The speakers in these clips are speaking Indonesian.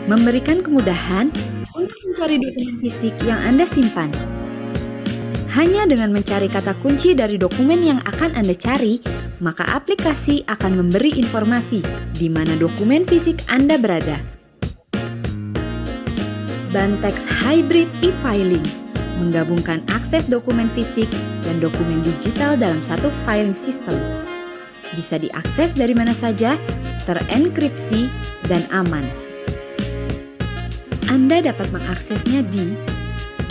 memberikan kemudahan untuk mencari dokumen fisik yang Anda simpan. Hanya dengan mencari kata kunci dari dokumen yang akan Anda cari, maka aplikasi akan memberi informasi di mana dokumen fisik Anda berada. Bantex Hybrid e-Filing menggabungkan akses dokumen fisik dan dokumen digital dalam satu filing system. Bisa diakses dari mana saja, terenkripsi, dan aman. Anda dapat mengaksesnya di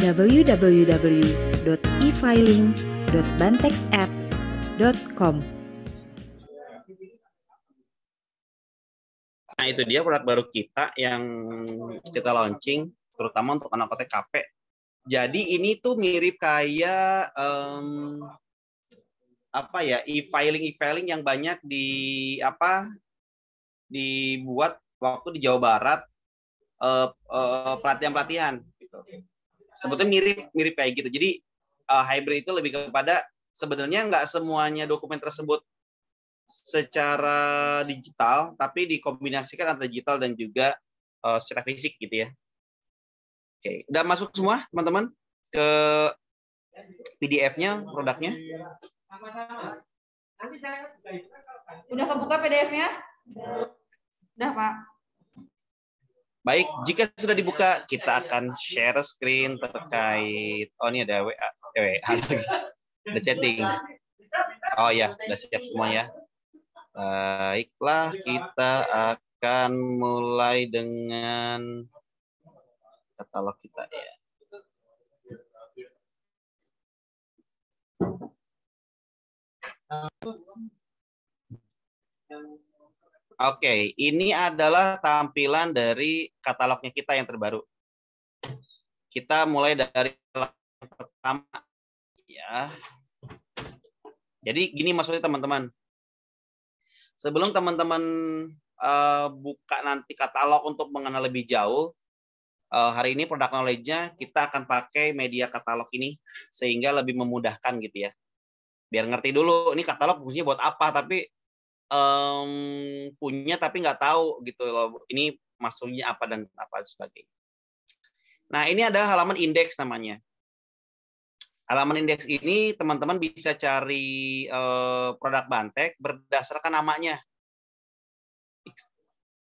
www.efiling.bantexapp.com. Nah, itu dia produk baru kita yang kita launching, terutama untuk anak TKP. Jadi ini tuh mirip kayak e-filing yang banyak dibuat waktu di Jawa Barat, pelatihan-pelatihan. Gitu. Sebetulnya mirip kayak gitu. Jadi hybrid itu lebih kepada sebenarnya nggak semuanya dokumen tersebut secara digital, tapi dikombinasikan antara digital dan juga secara fisik gitu ya. Oke, udah masuk semua teman-teman ke PDF-nya, produknya? Udah kebuka PDF-nya? Udah, Pak. Baik, jika sudah dibuka, kita akan share screen terkait. Oh, ini ada WA lagi. Ada chatting. Oh ya, udah siap semua ya. Baiklah, kita akan mulai dengan katalog kita ya. Oke, ini adalah tampilan dari katalognya kita yang terbaru. Kita mulai dari yang pertama ya. Jadi gini maksudnya teman-teman. Sebelum teman-teman buka nanti katalog untuk mengenal lebih jauh, hari ini product knowledge-nya kita akan pakai media katalog ini sehingga lebih memudahkan gitu ya. Biar ngerti dulu ini katalog fungsinya buat apa, tapi punya tapi nggak tahu gitu loh. Ini maksudnya apa dan apa sebagainya. Nah, ini ada halaman indeks namanya. Halaman indeks ini teman-teman bisa cari produk Bantek berdasarkan namanya.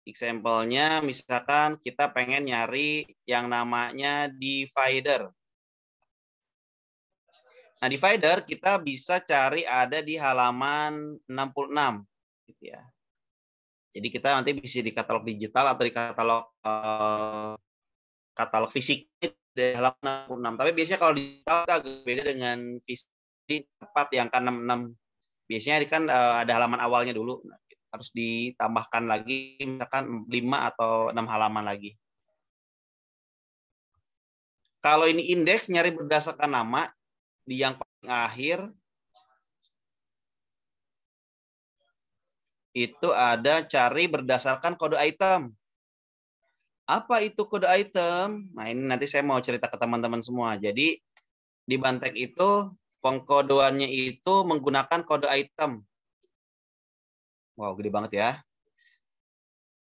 Example-nya misalkan kita pengen nyari yang namanya divider. Nah, divider kita bisa cari ada di halaman 66 gitu ya. Jadi kita nanti bisa di katalog digital atau di katalog fisik di halaman 66. Tapi biasanya kalau digital agak beda dengan fisik di tempat yang kan 66. Biasanya kan ada halaman awalnya dulu. Harus ditambahkan lagi misalkan 5 atau 6 halaman lagi. Kalau ini indeks nyari berdasarkan nama di yang paling akhir itu ada cari berdasarkan kode item. Apa itu kode item? Nah, ini nanti saya mau cerita ke teman-teman semua. Jadi di Bantek itu pengkodeannya itu menggunakan kode item. Wow, gede banget ya.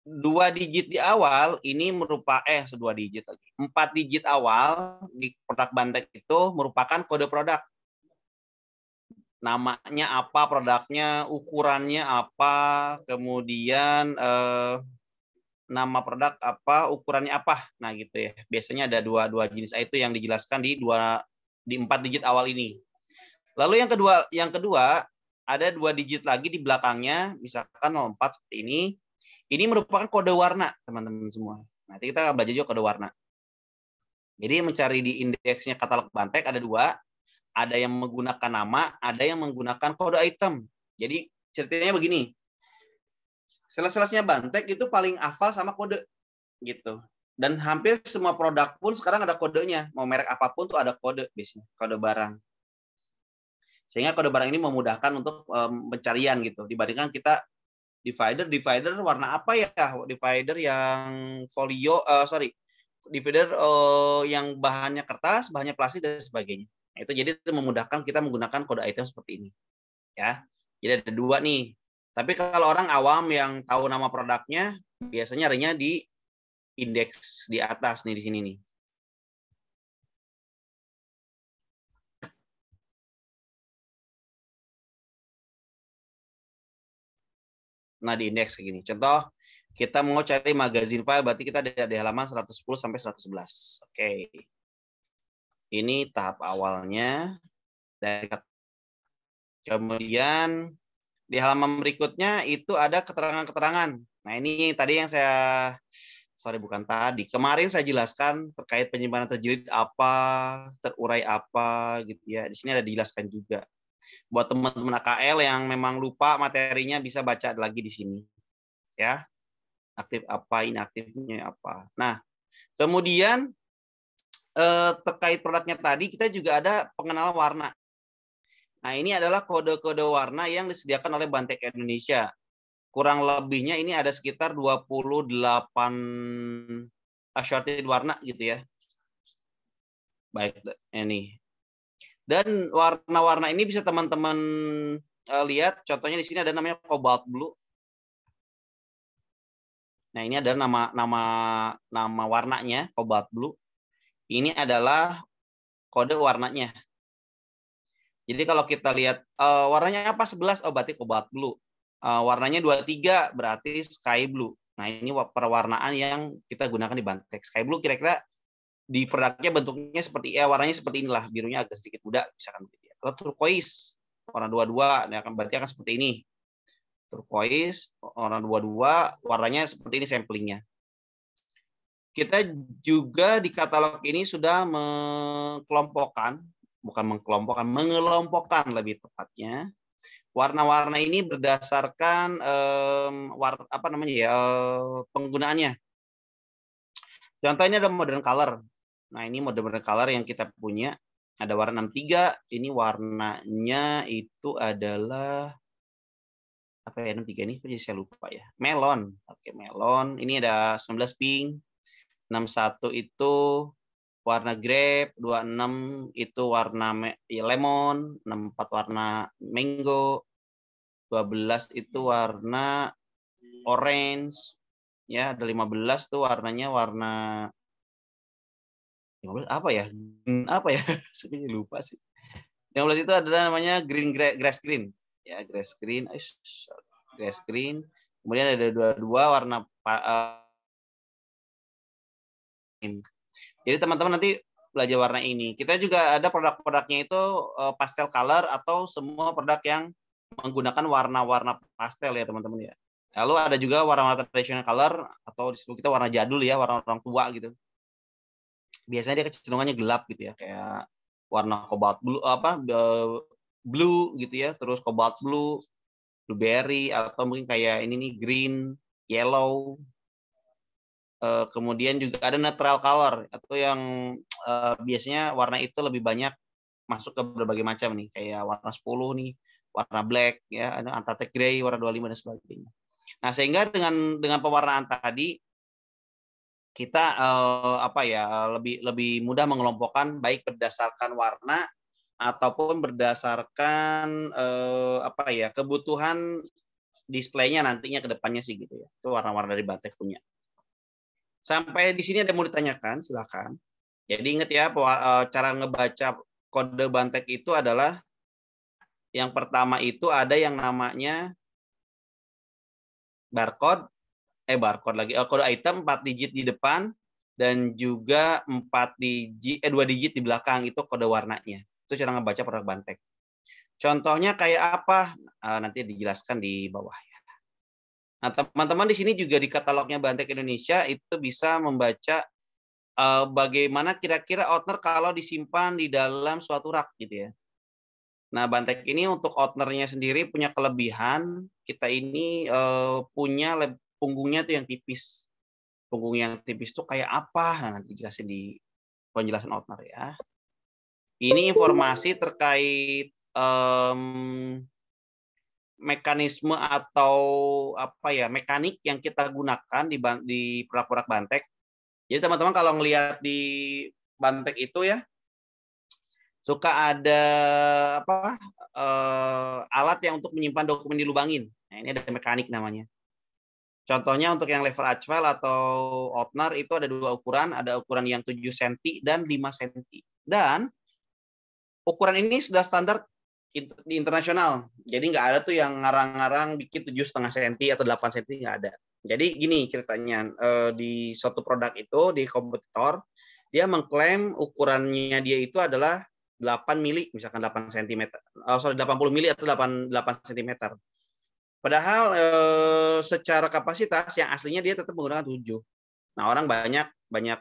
2 digit di awal ini merupakan 2 digit lagi. 4 digit awal di produk Bantek itu merupakan kode produk. Namanya apa, produknya, ukurannya apa, kemudian nama produk apa, ukurannya apa. Nah, gitu ya. Biasanya ada dua jenis itu yang dijelaskan di 4 digit awal ini. Lalu yang kedua ada 2 digit lagi di belakangnya, misalkan 04 seperti ini. Ini merupakan kode warna, teman-teman semua. Nanti kita belajar juga kode warna. Jadi mencari di indeksnya katalog Bantek ada 2. Ada yang menggunakan nama, ada yang menggunakan kode item. Jadi ceritanya begini. Sales-salesnya Bantek itu paling hafal sama kode gitu. Dan hampir semua produk pun sekarang ada kodenya. Mau merek apapun tuh ada kode biasanya, kode barang. Sehingga kode barang ini memudahkan untuk pencarian gitu. Dibandingkan kita divider warna apa ya? Divider yang divider yang bahannya kertas, bahannya plastik dan sebagainya. Nah, itu jadi memudahkan kita menggunakan kode item seperti ini. Ya. Jadi ada 2 nih. Tapi kalau orang awam yang tahu nama produknya, biasanya nyarinya di indeks di atas nih di sini nih. Nah, di indeks kayak gini. Contoh, kita mau cari magazine file, berarti kita ada di halaman 110 sampai 111. Oke. Ini tahap awalnya. Kemudian di halaman berikutnya itu ada keterangan-keterangan. Nah, ini tadi yang kemarin saya jelaskan terkait penyimpanan terjilid apa, terurai apa gitu ya. Di sini ada dijelaskan juga. Buat teman-teman AKL yang memang lupa materinya bisa baca lagi di sini. Ya. Aktif apa, inaktifnya apa. Nah, kemudian terkait produknya tadi kita juga ada pengenalan warna. Nah, ini adalah kode-kode warna yang disediakan oleh Bantek Indonesia. Kurang lebihnya ini ada sekitar 28 assorted warna gitu ya. Baik, ini. Dan warna-warna ini bisa teman-teman lihat, contohnya di sini ada namanya cobalt blue. Nah, ini ada nama warnanya, cobalt blue. Ini adalah kode warnanya. Jadi kalau kita lihat warnanya apa 11, oh berarti cobalt blue. Warnanya 23 berarti sky blue. Nah, ini perwarnaan yang kita gunakan di Bantek. Sky blue kira-kira di produknya bentuknya seperti warnanya seperti inilah, birunya agak sedikit muda misalkan begitu ya. Kalau turquoise warna 22, nah berarti akan seperti ini. Turquoise warna 22, warnanya seperti ini samplingnya. Kita juga di katalog ini sudah mengelompokkan lebih tepatnya. Warna-warna ini berdasarkan penggunaannya. Contohnya ada modern color. Nah, ini modern color yang kita punya. Ada warna 63. Ini warnanya itu adalah apa ya, 63 ini jadi saya lupa ya. Melon. Oke, melon. Ini ada 19 pink. 61 itu warna grape, 26 itu warna lemon, 64 warna mango, 12 itu warna orange, ya ada 15 tuh warnanya warna 15 apa ya? Saya lupa sih. 15 itu adalah namanya grass green. Ya, grass green. Kemudian ada 22 warna jadi teman-teman nanti belajar warna ini. Kita juga ada produk-produknya itu pastel color atau semua produk yang menggunakan warna-warna pastel ya teman-teman ya. Lalu ada juga warna-warna traditional color atau disebut kita warna jadul ya, warna orang tua gitu. Biasanya dia kecenderungannya gelap gitu ya, kayak warna cobalt blue blue gitu ya, terus cobalt blue, blueberry atau mungkin kayak ini nih green, yellow. Kemudian juga ada neutral color atau yang biasanya warna itu lebih banyak masuk ke berbagai macam nih, kayak warna 10 nih, warna black ya, ada anthrax gray, warna 25 dan sebagainya. Nah, sehingga dengan pewarnaan tadi kita lebih mudah mengelompokkan baik berdasarkan warna ataupun berdasarkan kebutuhan displaynya nantinya ke depannya sih gitu ya. Itu warna-warna dari Bantek punya. Sampai di sini ada yang mau ditanyakan, silakan. Jadi ingat ya, cara ngebaca kode Bantek itu adalah yang pertama itu ada yang namanya barcode kode item 4 digit di depan dan juga 2 digit di belakang, itu kode warnanya. Itu cara ngebaca produk Bantek. Contohnya kayak apa? Nanti dijelaskan di bawah ya. Nah, teman-teman di sini juga di katalognya Bantek Indonesia itu bisa membaca bagaimana kira-kira outener kalau disimpan di dalam suatu rak gitu ya. Nah, Bantek ini untuk outenernya sendiri punya kelebihan. Kita ini punya punggungnya tuh yang tipis. Punggung yang tipis tuh kayak apa? Nah, nanti jelasin di penjelasan outener ya. Ini informasi terkait mekanisme atau mekanik yang kita gunakan di produk-produk Bantek. Jadi teman-teman kalau ngelihat di Bantek itu ya suka ada alat yang untuk menyimpan dokumen dilubangin. Nah, ini ada mekanik namanya. Contohnya untuk yang lever Achwell atau Otnar itu ada 2 ukuran, ada ukuran yang 7 cm dan 5 cm. Dan ukuran ini sudah standar di internasional. Jadi nggak ada tuh yang ngarang-ngarang bikin 7,5 cm atau 8 cm, nggak ada. Jadi gini ceritanya, di suatu produk itu, di kompetitor, dia mengklaim ukurannya dia itu adalah 8 mili, misalkan 8 cm. 80 mili atau 8 cm. Padahal secara kapasitas yang aslinya dia tetap menggunakan 7. Nah, orang banyak banyak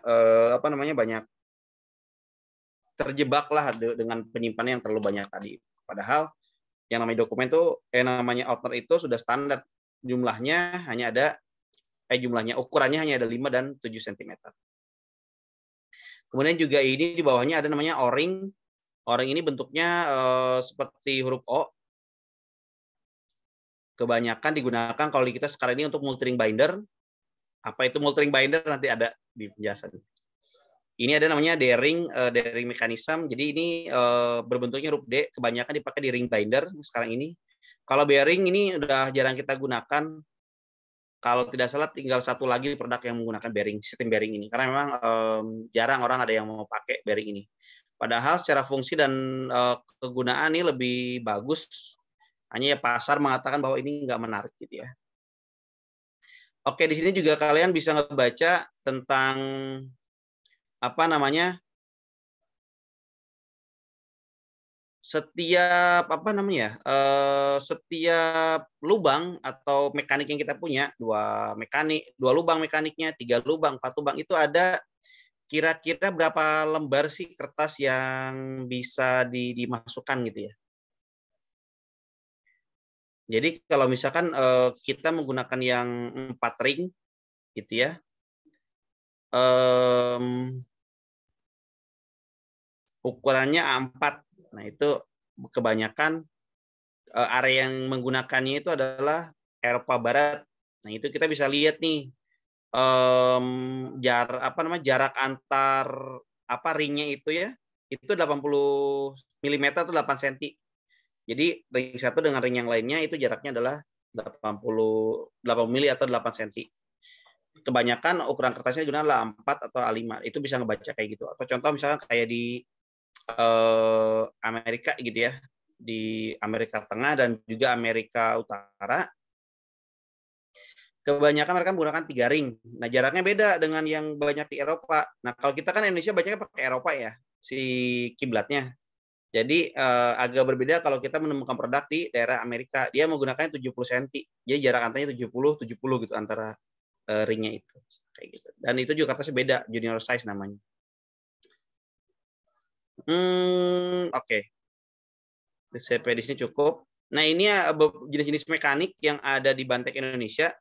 terjebaklah dengan penyimpanan yang terlalu banyak tadi. Padahal yang namanya dokumen tuh namanya outer itu sudah standar, jumlahnya hanya ada ukurannya hanya ada 5 dan 7 cm. Kemudian juga ini di bawahnya ada namanya O-ring. O-ring ini bentuknya seperti huruf O. Kebanyakan digunakan kalau di kita sekarang ini untuk multi-ring binder. Apa itu multi-ring binder nanti ada di penjelasan. Ini ada namanya D-ring mechanism. Jadi ini berbentuknya huruf D, kebanyakan dipakai di ring binder sekarang ini. Kalau bearing ini udah jarang kita gunakan. Kalau tidak salah tinggal satu lagi produk yang menggunakan sistem bearing ini. Karena memang jarang orang ada yang mau pakai bearing ini. Padahal secara fungsi dan kegunaan ini lebih bagus. Hanya ya pasar mengatakan bahwa ini nggak menarik gitu ya. Oke, di sini juga kalian bisa ngebaca tentang setiap lubang atau mekanik yang kita punya, 2 lubang mekaniknya, 3 lubang, 4 lubang, itu ada kira-kira berapa lembar sih kertas yang bisa dimasukkan gitu ya. Jadi kalau misalkan kita menggunakan yang 4 ring gitu ya, ukurannya A4. Nah, itu kebanyakan area yang menggunakannya itu adalah Eropa Barat. Nah, itu kita bisa lihat nih jarak antar ringnya itu ya, itu 80 mm atau 8 cm. Jadi ring satu dengan ring yang lainnya itu jaraknya adalah 8 mili atau 8 cm. Kebanyakan ukuran kertasnya digunakan A4 atau A5. Itu bisa ngebaca kayak gitu. Atau contoh misalnya kayak di Amerika gitu ya, di Amerika Tengah dan juga Amerika Utara, kebanyakan mereka menggunakan 3 ring. Nah, jaraknya beda dengan yang banyak di Eropa. Nah, kalau kita kan Indonesia bacanya pakai Eropa ya, si kiblatnya. Jadi agak berbeda kalau kita menemukan produk di daerah Amerika. Dia menggunakannya 70 cm. Jadi jarak antaranya 70 gitu antara ringnya itu. Kayak gitu. Dan itu juga kertasnya beda, junior size namanya. Oke. Sampai di sini cukup. Nah, ini jenis-jenis mekanik yang ada di Bantek Indonesia.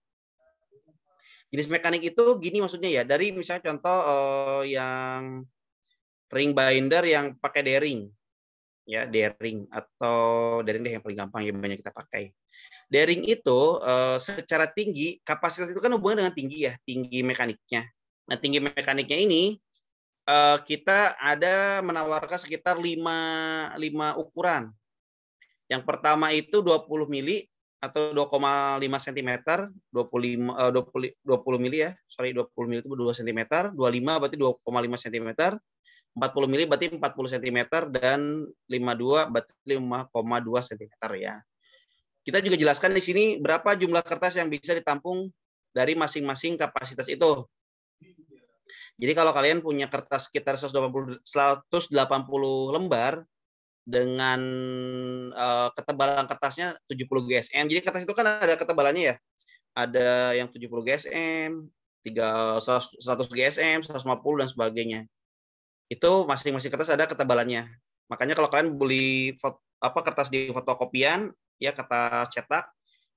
Jenis mekanik itu gini maksudnya ya. Dari misalnya contoh yang ring binder yang pakai D-ring. Ya, D-ring atau D-ring deh yang paling gampang ya, banyak kita pakai. D-ring itu secara tinggi, kapasitas itu kan hubungan dengan tinggi ya, tinggi mekaniknya. Nah, tinggi mekaniknya ini kita ada menawarkan sekitar 5 ukuran. Yang pertama itu 20 mili atau 2,5 cm, 20 mili ya, 20 mili itu 2 cm, 25 berarti 2,5 cm, 40 mili berarti 40 cm, dan 52 berarti 5,2 cm ya. Kita juga jelaskan di sini berapa jumlah kertas yang bisa ditampung dari masing-masing kapasitas itu. Jadi kalau kalian punya kertas sekitar 180 lembar dengan ketebalan kertasnya 70 GSM. Jadi kertas itu kan ada ketebalannya ya. Ada yang 70 GSM, 100 GSM, 150 dan sebagainya. Itu masing-masing kertas ada ketebalannya. Makanya kalau kalian beli kertas di fotokopian, ya kertas cetak,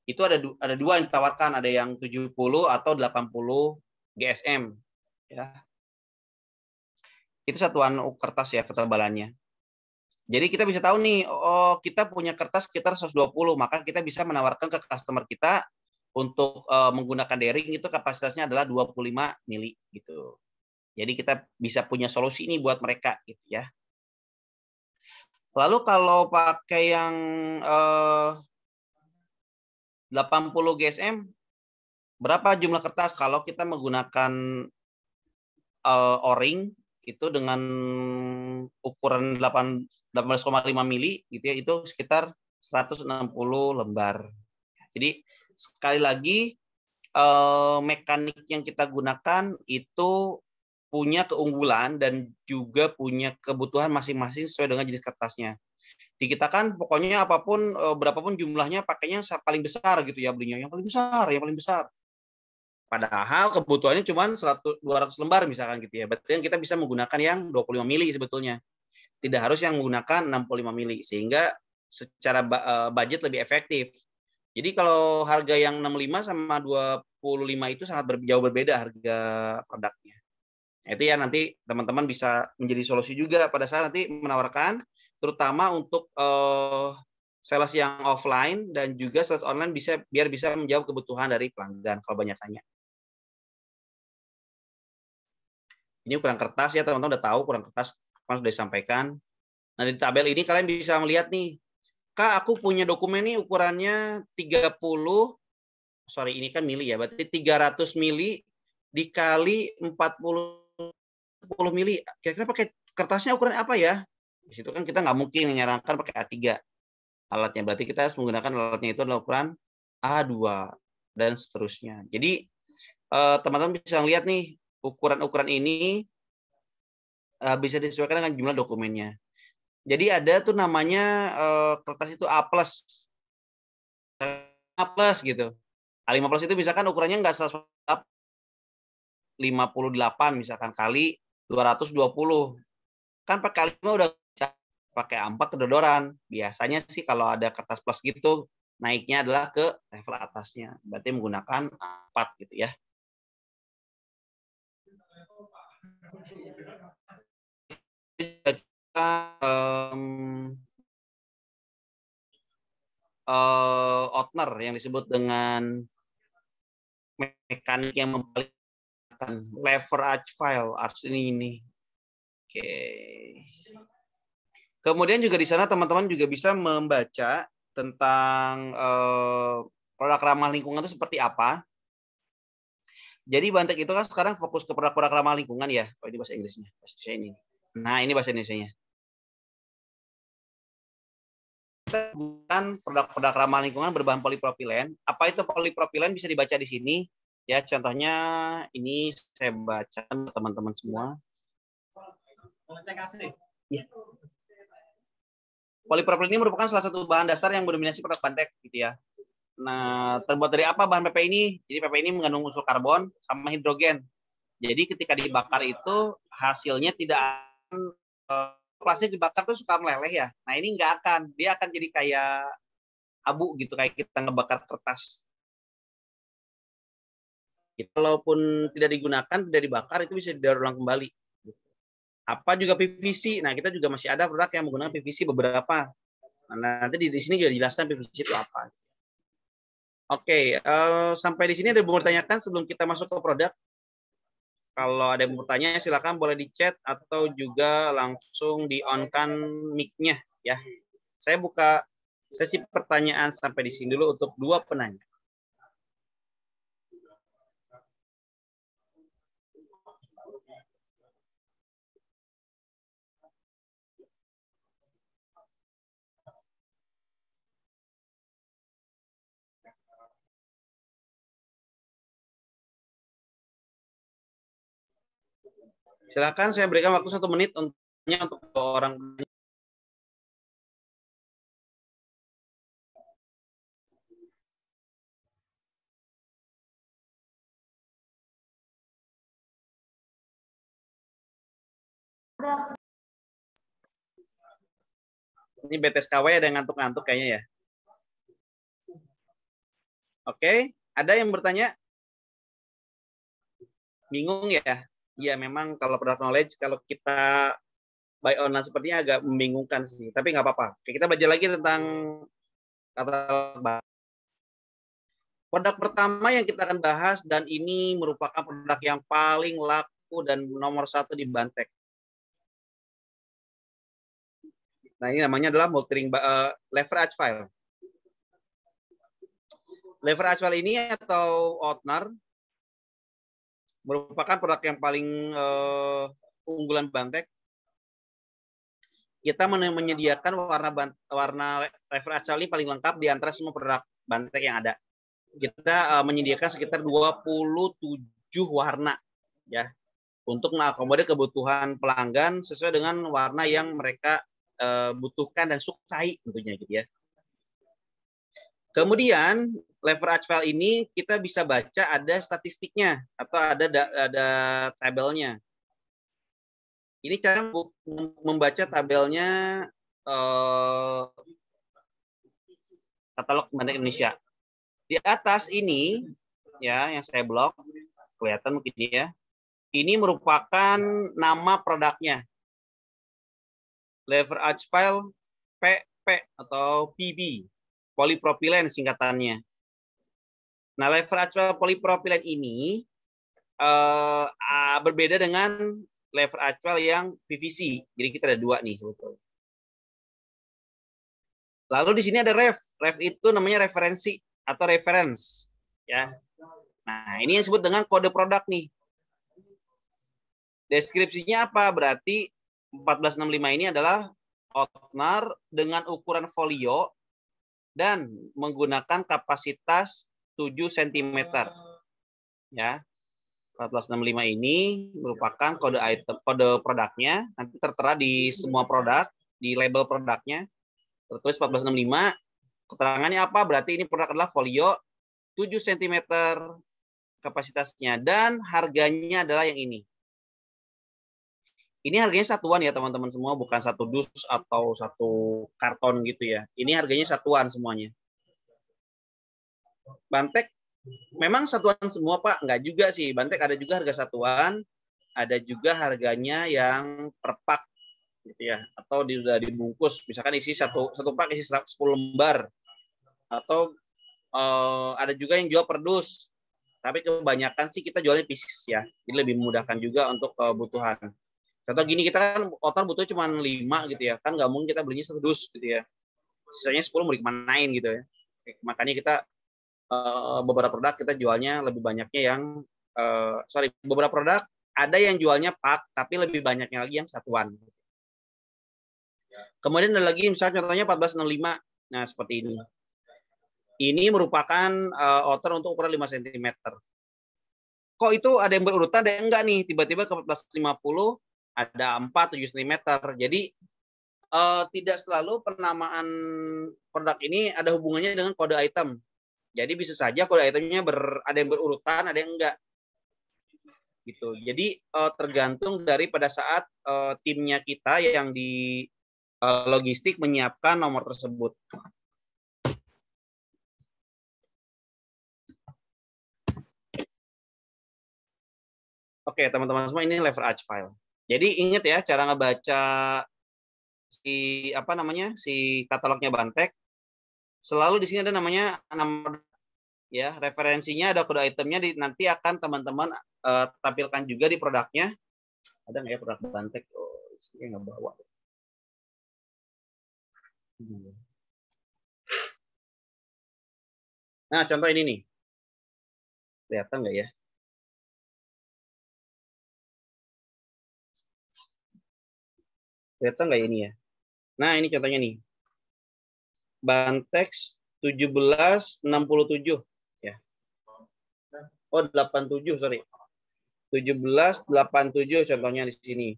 itu ada 2 yang ditawarkan, ada yang 70 atau 80 GSM. Ya. Itu satuan kertas ya ketebalannya. Jadi kita bisa tahu nih, oh kita punya kertas sekitar 120, maka kita bisa menawarkan ke customer kita untuk menggunakan D-ring itu kapasitasnya adalah 25 mili gitu. Jadi kita bisa punya solusi ini buat mereka gitu ya. Lalu kalau pakai yang 80 GSM Berapa jumlah kertas kalau kita menggunakan O-ring itu dengan ukuran 18,5 mili gitu ya, itu sekitar 160 lembar. Jadi sekali lagi mekanik yang kita gunakan itu punya keunggulan dan juga punya kebutuhan masing-masing sesuai dengan jenis kertasnya. Di kita kan pokoknya apapun berapapun jumlahnya pakainya paling besar gitu ya, belinya yang paling besar, yang paling besar. Padahal kebutuhannya cuma 200 lembar misalkan gitu ya. Berarti kita bisa menggunakan yang 25 mili sebetulnya. Tidak harus yang menggunakan 65 mili sehingga secara budget lebih efektif. Jadi kalau harga yang 65 sama 25 itu sangat jauh berbeda harga produknya. Itu ya nanti teman-teman bisa menjadi solusi juga pada saat nanti menawarkan, terutama untuk sales yang offline dan juga sales online biar bisa menjawab kebutuhan dari pelanggan kalau banyak tanya. Ini ukuran kertas ya, teman-teman udah tahu ukuran kertas sudah disampaikan. Nah, di tabel ini kalian bisa melihat nih, Kak, aku punya dokumen nih ukurannya 30, sorry ini kan mili ya, berarti 300 mili dikali 10 mili. Kira-kira pakai kertasnya ukuran apa ya? Di situ kan kita nggak mungkin menyarankan pakai A3 alatnya, berarti kita harus menggunakan alatnya itu adalah ukuran A2 dan seterusnya. Jadi teman-teman bisa lihat nih, ukuran-ukuran ini bisa disesuaikan dengan jumlah dokumennya. Jadi ada tuh namanya kertas itu A+. A+ gitu. A5+ itu misalkan ukurannya nggak 58 misalkan kali 220. Kan pakai A5 udah bisa, pakai A4 kedodoran. Biasanya sih kalau ada kertas plus gitu, naiknya adalah ke level atasnya. Berarti menggunakan A4 gitu ya. Opener yang disebut dengan mekanik yang membalikkan lever arch file arch ini. Oke. Kemudian juga di sana teman-teman juga bisa membaca tentang produk ramah lingkungan itu seperti apa. Jadi Bantek itu kan sekarang fokus ke produk-produk ramah lingkungan ya. Oh, ini bahasa Inggrisnya, bahasa Indonesia ini. Nah, ini bahasa Indonesianya. Bukan produk-produk ramah lingkungan berbahan polipropilen. Apa itu polipropilen bisa dibaca di sini. Ya, contohnya ini saya baca teman-teman semua. Ya. Polipropilen ini merupakan salah satu bahan dasar yang mendominasi produk Bantek gitu ya. Nah, terbuat dari apa bahan PP ini? Jadi PP ini mengandung unsur karbon sama hidrogen. Jadi ketika dibakar itu hasilnya tidak akan, plastik dibakar tuh suka meleleh ya. Nah, ini nggak akan. Dia akan jadi kayak abu gitu, kayak kita ngebakar kertas. Kalaupun tidak digunakan, tidak dibakar, itu bisa didaur ulang kembali. Apa juga PVC. Nah, kita juga masih ada produk yang menggunakan PVC beberapa. Nah, nanti di sini juga dijelaskan PVC itu apa. Oke, sampai di sini ada yang mau ditanyakan sebelum kita masuk ke produk? Kalau ada yang mau bertanya, silakan boleh di chat atau juga langsung di-on-kan mic-nya ya. Saya buka sesi pertanyaan sampai di sini dulu untuk 2 penanya. Silakan saya berikan waktu 1 menit untuk orang. Ini BTSKW ada yang ngantuk-ngantuk kayaknya ya. Oke, ada yang bertanya? Bingung ya? Iya, memang kalau product knowledge, kalau kita buy online sepertinya agak membingungkan sih. Tapi nggak apa-apa. Kita belajar lagi tentang kata bahasa. Produk pertama yang kita akan bahas, dan ini merupakan produk yang paling laku dan nomor 1 di Bantek. Nah, ini namanya adalah multi-ring lever arch file. Lever Ashwell ini atau Oatnar merupakan produk yang paling unggulan Bantek. Kita menyediakan warna lever Ashwell ini paling lengkap di antara semua produk Bantek yang ada. Kita menyediakan sekitar 27 warna ya untuk mengakomodir kebutuhan pelanggan sesuai dengan warna yang mereka butuhkan dan sukai tentunya gitu ya. Kemudian lever Ashwell ini kita bisa baca ada statistiknya atau ada tabelnya. Ini cara membaca tabelnya katalog Bantek Indonesia. Di atas ini ya yang saya blok kelihatan mungkin ya. Ini merupakan nama produknya. Lever Ashwell PP atau PB. Polipropilen singkatannya. Nah, lever Ashwell polipropilen ini berbeda dengan lever Ashwell yang PVC. Jadi kita ada dua nih sebetulnya. Lalu di sini ada ref. Ref itu namanya referensi atau reference, ya. Nah, ini yang disebut dengan kode produk nih. Deskripsinya apa? Berarti 1465 ini adalah Oatnar dengan ukuran folio dan menggunakan kapasitas 7 cm. Ya. 1465 ini merupakan kode item, kode produknya, nanti tertera di semua produk, di label produknya. Tertulis 1465. Keterangannya apa? Berarti ini produk adalah folio 7 cm kapasitasnya dan harganya adalah yang ini. Ini harganya satuan ya teman-teman semua, bukan satu dus atau satu karton gitu ya. Ini harganya satuan semuanya. Bantek memang satuan semua Pak? Enggak juga sih. Bantek ada juga harga satuan, ada juga harganya yang per pak gitu ya, atau sudah dibungkus. Misalkan isi satu pak isi 10 lembar, atau ada juga yang jual per dus. Tapi kebanyakan sih kita jualnya pieces ya, jadi lebih memudahkan juga untuk kebutuhan. Contoh gini, kita kan Oatnar butuh cuma 5 gitu ya, kan nggak mungkin kita belinya 1 dus gitu ya. Sisanya 10 mau dikemanain gitu ya. Makanya kita beberapa produk kita jualnya lebih banyaknya yang beberapa produk ada yang jualnya pak, tapi lebih banyaknya lagi yang satuan. Kemudian ada lagi misalnya contohnya 1465. Nah, seperti ini. Ini merupakan Oatnar untuk ukuran 5 cm. Kok itu ada yang berurutan, ada yang enggak nih? Tiba-tiba ke 1450 ada 4, 7 cm. Jadi tidak selalu penamaan produk ini ada hubungannya dengan kode item. Jadi bisa saja kode itemnya ada yang berurutan, ada yang enggak. Gitu. Jadi tergantung dari pada saat timnya kita yang di logistik menyiapkan nomor tersebut. Oke, teman-teman semua, ini lever Ashwell. Jadi ingat ya cara ngebaca si katalognya Bantek. Selalu di sini ada namanya nama ya, referensinya ada kode itemnya, nanti akan teman-teman tampilkan juga di produknya. Ada nggak ya produk Bantek? Oh, ini nggak bawa. Nah, contoh ini nih. Kelihatan nggak ya? Kelihatan nggak ini ya? Nah, ini contohnya nih. Bantex 1767 ya. Oh, 87, sorry. 1787 contohnya di sini.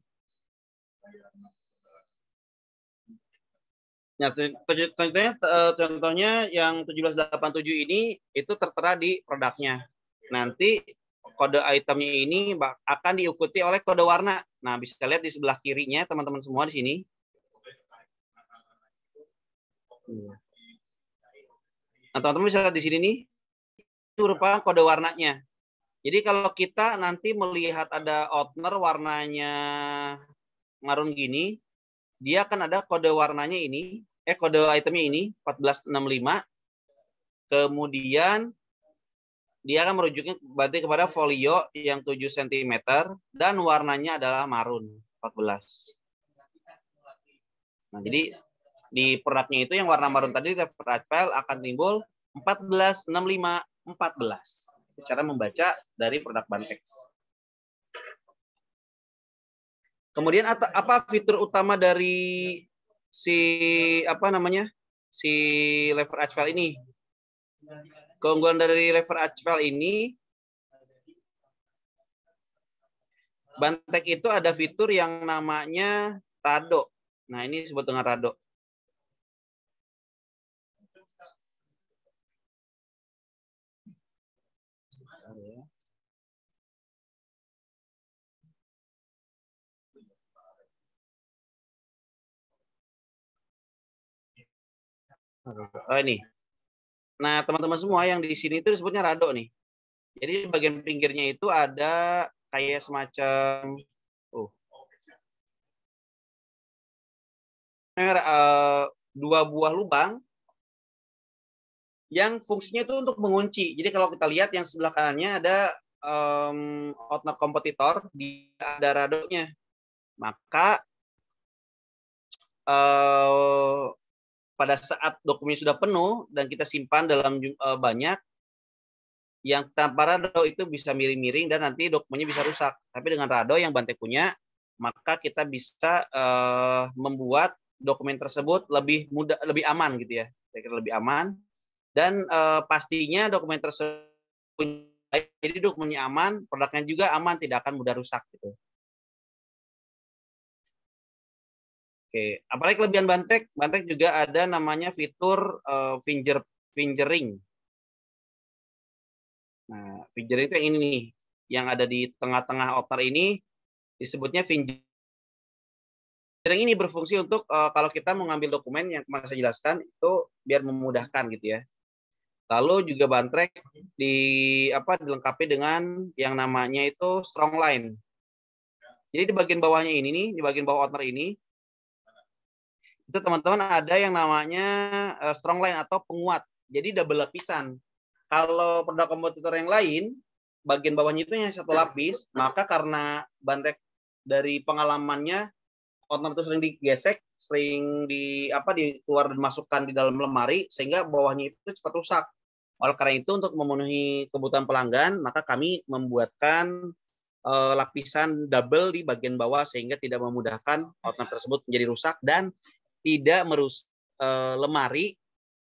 Nah, contohnya yang 1787 ini itu tertera di produknya. Nanti kode itemnya ini akan diikuti oleh kode warna. Nah, bisa lihat di sebelah kirinya teman-teman semua di sini. Nah, teman-teman bisa lihat di sini nih, itu merupakan kode warnanya. Jadi kalau kita nanti melihat ada Oatnar warnanya marun gini, dia akan ada kode warnanya ini, kode itemnya ini 1465. Kemudian dia akan merujuknya berarti kepada folio yang 7 cm dan warnanya adalah marun 14. Nah, jadi di produknya itu yang warna marun tadi lever Ashwell akan timbul 14, 65, 14. Cara membaca dari produk Bantex. Kemudian apa fitur utama dari si si lever edge file ini? Keunggulan dari lever edge file ini, Bantex itu ada fitur yang namanya Rado. Nah, ini disebut dengan Rado. Oh, ini. Nah, teman-teman semua yang di sini itu disebutnya Rado nih. Jadi di bagian pinggirnya itu ada kayak semacam dua buah lubang yang fungsinya itu untuk mengunci. Jadi kalau kita lihat yang sebelah kanannya ada outner kompetitor, ada radonya. Maka pada saat dokumen sudah penuh dan kita simpan dalam banyak, yang tanpa rado itu bisa miring-miring dan nanti dokumennya bisa rusak. Tapi dengan rado yang Bantex punya, maka kita bisa membuat dokumen tersebut lebih mudah, lebih aman gitu ya. Saya kira lebih aman. Dan pastinya dokumen tersebut, jadi dokumennya aman, produknya juga aman, tidak akan mudah rusak gitu. Oke, apalagi kelebihan Bantex? Bantex juga ada namanya fitur fingering. Nah, fingering itu yang ini nih, yang ada di tengah-tengah outer ini disebutnya fingering. Ini berfungsi untuk kalau kita mau ngambil dokumen yang kemarin saya jelaskan itu biar memudahkan gitu ya. Lalu juga Bantex dilengkapi dengan yang namanya itu strong line. Jadi di bagian bawahnya ini nih, di bagian bawah outer ini, itu teman-teman ada yang namanya strong line atau penguat. Jadi double lapisan. Kalau produk kompetitor yang lain, bagian bawahnya itu hanya satu lapis, maka karena Bantex dari pengalamannya, outer itu sering digesek, sering dikeluar dan masukkan di dalam lemari, sehingga bawahnya itu cepat rusak. Oleh karena itu, untuk memenuhi kebutuhan pelanggan, maka kami membuatkan lapisan double di bagian bawah, sehingga tidak memudahkan outer tersebut menjadi rusak dan tidak merusak lemari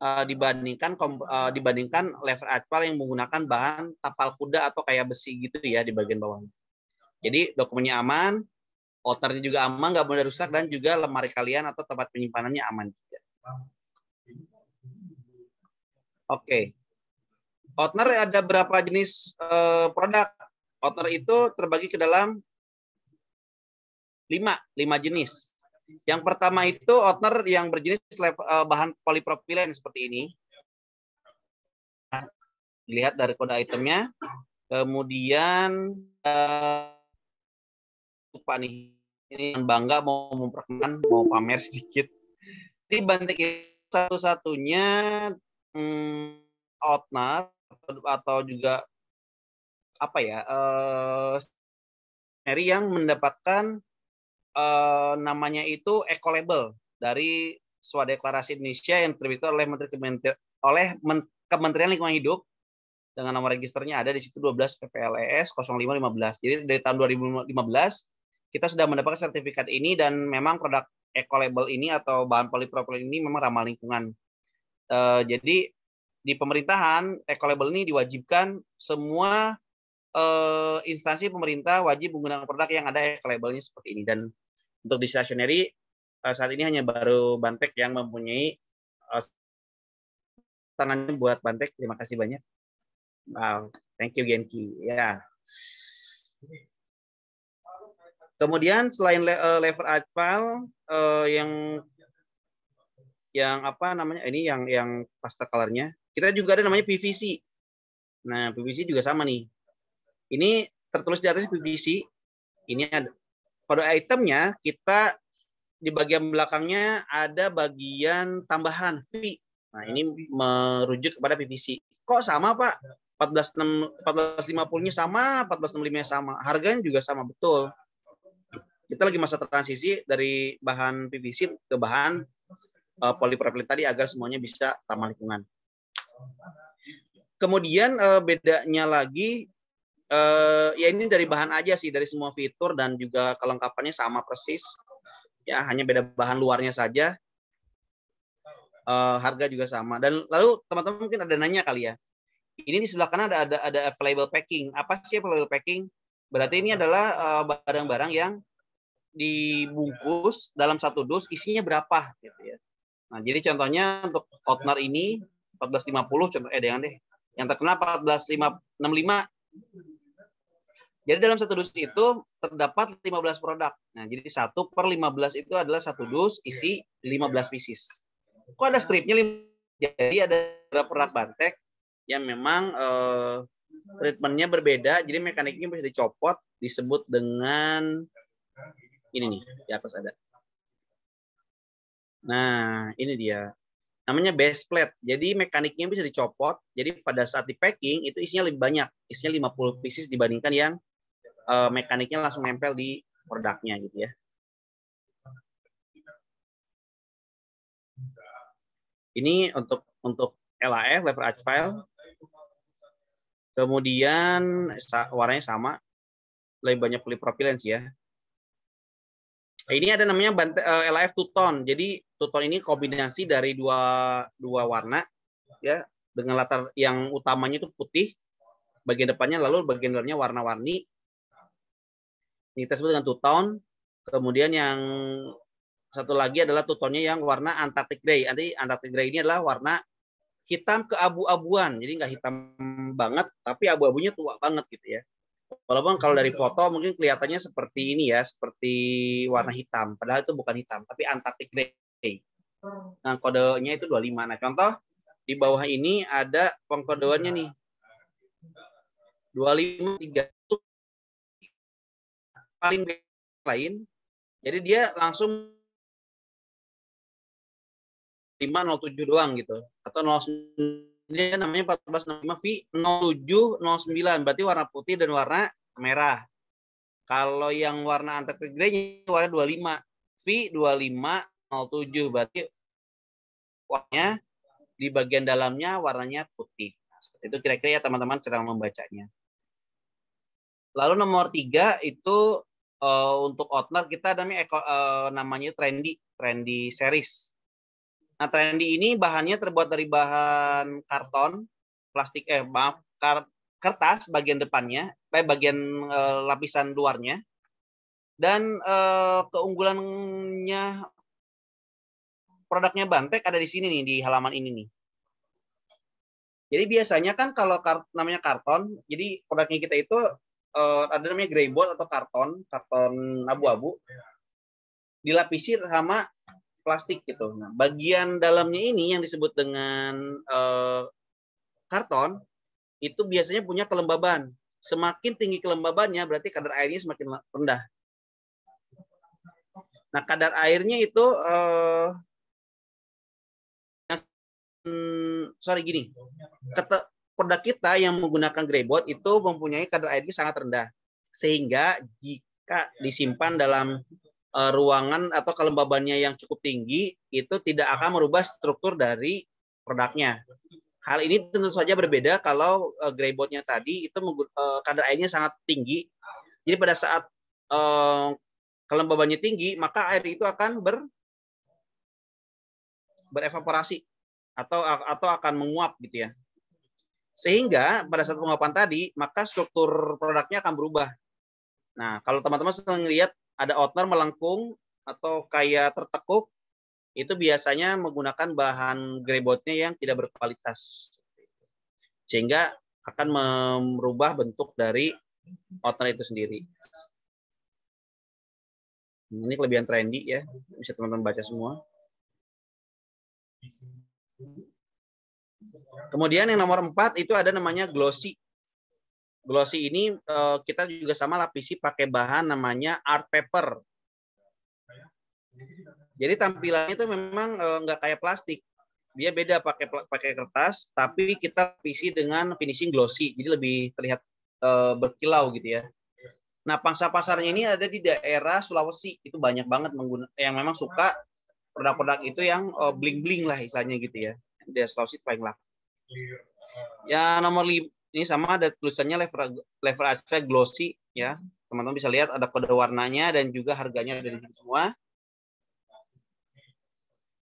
dibandingkan lever edge file yang menggunakan bahan tapal kuda atau kayak besi gitu ya di bagian bawahnya. Jadi dokumennya aman, outernya juga aman, nggak mudah rusak, dan juga lemari kalian atau tempat penyimpanannya aman juga. Oke. Outer ada berapa jenis produk? Outer itu terbagi ke dalam 5 jenis. Yang pertama itu outer yang berjenis bahan polipropilen seperti ini. Dilihat dari kode itemnya. Kemudian lupa nih, ini bangga mau memperkenalkan, mau pamer sedikit. Ini Bantex satu-satunya outer atau juga seri yang mendapatkan namanya itu eco-label dari Swadeklarasi Indonesia yang terbit oleh Kementerian Lingkungan Hidup dengan nomor registernya ada di situ 12 PPLES 0515. Jadi dari tahun 2015 kita sudah mendapatkan sertifikat ini, dan memang produk eco-label ini atau bahan polipropilen ini memang ramah lingkungan. Jadi di pemerintahan eco-label ini diwajibkan, semua instansi pemerintah wajib menggunakan produk yang ada eco-labelnya seperti ini. Dan untuk di stationery saat ini hanya baru Bantex yang mempunyai tangannya buat Bantex. Terima kasih banyak. Wow, thank you Genki. Ya. Kemudian selain lever edge file yang apa namanya ini yang pastel colornya, kita juga ada namanya PVC. Nah, PVC juga sama nih. Ini tertulis di atas PVC. Ini ada kode itemnya, kita di bagian belakangnya ada bagian tambahan V. Nah, ini merujuk kepada PVC. Kok sama, Pak? 1450-nya sama, 1465-nya sama. Harganya juga sama, betul. Kita lagi masa transisi dari bahan PVC ke bahan polipropilen tadi agar semuanya bisa ramah lingkungan. Kemudian bedanya lagi, ya ini dari bahan aja sih, dari semua fitur dan juga kelengkapannya sama persis. Ya hanya beda bahan luarnya saja. Harga juga sama. Dan lalu teman-teman mungkin ada nanya kali ya. Ini di sebelah kanan ada available packing. Apa sih available packing? Berarti ini adalah barang-barang yang dibungkus dalam satu dus isinya berapa gitu ya. Nah, jadi contohnya untuk Outner ini 1450 contoh jangan deh. Yang terkena 1465. Jadi dalam satu dus itu terdapat 15 produk. Nah, jadi 1/15 itu adalah satu dus isi 15 pieces. Kok ada stripnya? Jadi ada beberapa produk Bantek yang memang treatmentnya berbeda, jadi mekaniknya bisa dicopot, disebut dengan ini nih, di atas ada. Nah, ini dia. Namanya base plate. Jadi mekaniknya bisa dicopot, jadi pada saat di packing itu isinya lebih banyak, isinya 50 pieces dibandingkan yang mekaniknya langsung nempel di produknya gitu ya. Ini untuk LAF, lever arch file. Kemudian warnanya sama, lebih banyak polipropilen sih ya. Ini ada namanya LAF two tone. Jadi two tone ini kombinasi dari dua warna ya, dengan latar yang utamanya itu putih, bagian depannya lalu bagian luarnya warna-warni. Ini kita sebut dengan two tone. Kemudian yang satu lagi adalah two tone-nya yang warna Antarctic Gray. Nanti Antarctic Gray ini adalah warna hitam keabu-abuan, jadi nggak hitam banget, tapi abu-abunya tua banget gitu ya. Walaupun kalau dari foto mungkin kelihatannya seperti ini ya, seperti warna hitam, padahal itu bukan hitam, tapi Antarctic Gray. Nah, kodenya itu 25. Nah, contoh di bawah ini ada pengkodeannya nih. 253 itu paling lain, jadi dia langsung 507 doang gitu, atau 09, ini namanya 1465 V0709, berarti warna putih dan warna merah. Kalau yang warna Antarctic Gray warna 25 V2507, berarti warnanya di bagian dalamnya warnanya putih. Nah, seperti itu kira-kira ya teman-teman cara membacanya. Lalu nomor 3 itu untuk Outner kita namanya Trendy series. Nah, Trendy ini bahannya terbuat dari bahan karton, plastik, kertas bagian depannya, bagian lapisan luarnya. Dan keunggulannya produknya Bantek ada di sini nih, di halaman ini nih. Jadi biasanya kan kalau namanya karton, jadi produknya kita itu ada namanya greyboard atau karton abu-abu, dilapisi sama plastik gitu. Nah, bagian dalamnya ini yang disebut dengan karton itu biasanya punya kelembaban. Semakin tinggi kelembabannya berarti kadar airnya semakin rendah. Nah, kadar airnya itu produk kita yang menggunakan greyboard itu mempunyai kadar airnya sangat rendah. Sehingga jika disimpan dalam ruangan atau kelembabannya yang cukup tinggi, itu tidak akan merubah struktur dari produknya. Hal ini tentu saja berbeda kalau greyboardnya tadi itu kadar airnya sangat tinggi. Jadi pada saat kelembabannya tinggi, maka air itu akan berevaporasi atau akan menguap gitu ya. Sehingga pada saat penguapan tadi, maka struktur produknya akan berubah. Nah, kalau teman-teman sering lihat ada Outner melengkung atau kayak tertekuk, itu biasanya menggunakan bahan greyboardnya yang tidak berkualitas, sehingga akan merubah bentuk dari Outner itu sendiri. Ini kelebihan Trendy ya, bisa teman-teman baca semua. Kemudian yang nomor 4 itu ada namanya glossy. Glossy ini kita juga sama lapisi pakai bahan namanya art paper. Jadi tampilannya itu memang nggak kayak plastik. Dia beda pakai kertas, tapi kita lapisi dengan finishing glossy. Jadi lebih terlihat berkilau gitu ya. Nah, pangsa pasarnya ini ada di daerah Sulawesi. Itu banyak banget yang memang suka produk-produk itu yang bling-bling lah istilahnya gitu ya. Di Sulawesi paling laku. Ya nomor 5 ini sama ada tulisannya lever acuan glossy ya. Teman-teman bisa lihat ada kode warnanya dan juga harganya ada di sini semua.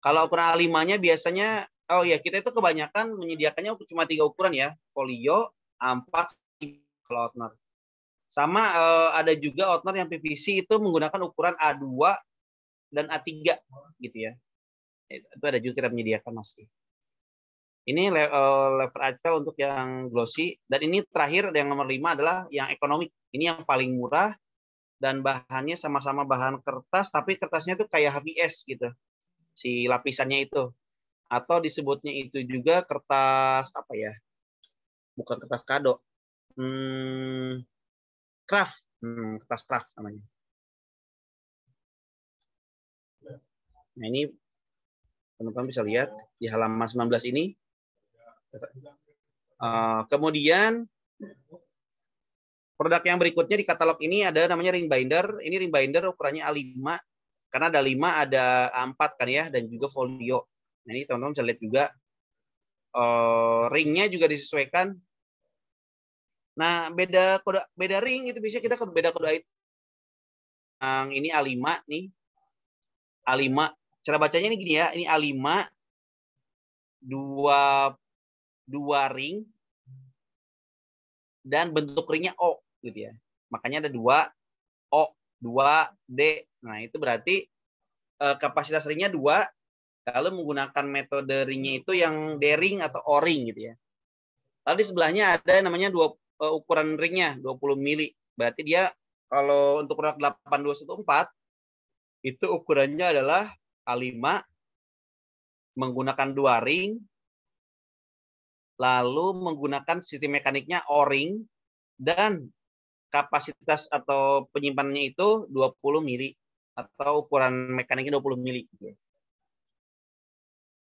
Kalau ukuran A5-nya biasanya, oh ya kita itu kebanyakan menyediakannya cuma 3 ukuran ya. Folio, A4, kalau outner. Sama ada juga outner yang PVC itu menggunakan ukuran A2 dan A3 gitu ya. Itu ada juga kita menyediakan masih. Ini lever acuan untuk yang glossy. Dan ini terakhir yang nomor 5 adalah yang ekonomik. Ini yang paling murah dan bahannya sama-sama bahan kertas, tapi kertasnya tuh kayak HVS gitu. Si lapisannya itu. Atau disebutnya itu juga kertas apa ya? Bukan kertas kado. Craft. Kertas craft namanya. Nah ini teman-teman bisa lihat di halaman 19 ini. Kemudian produk yang berikutnya di katalog ini ada namanya ring binder. Ini ring binder ukurannya A5 karena ada 5 ada A4 kan ya dan juga folio. Nah ini teman-teman bisa lihat juga ringnya juga disesuaikan. Nah beda ring itu bisa kita beda kode itu. Yang ini A5 nih. A5 cara bacanya ini gini ya, ini A5 dua ring dan bentuk ringnya O gitu ya. Makanya ada 2 O, 2 D. Nah, itu berarti kapasitas ringnya 2 kalau menggunakan metode ringnya itu yang D-ring atau O-ring gitu ya. Lalu di sebelahnya ada namanya ukuran ringnya 20 mili. Berarti dia kalau untuk produk 8214 itu ukurannya adalah A5 menggunakan 2 ring lalu menggunakan sistem mekaniknya O-ring dan kapasitas atau penyimpanannya itu 20 mili atau ukuran mekaniknya 20 mili.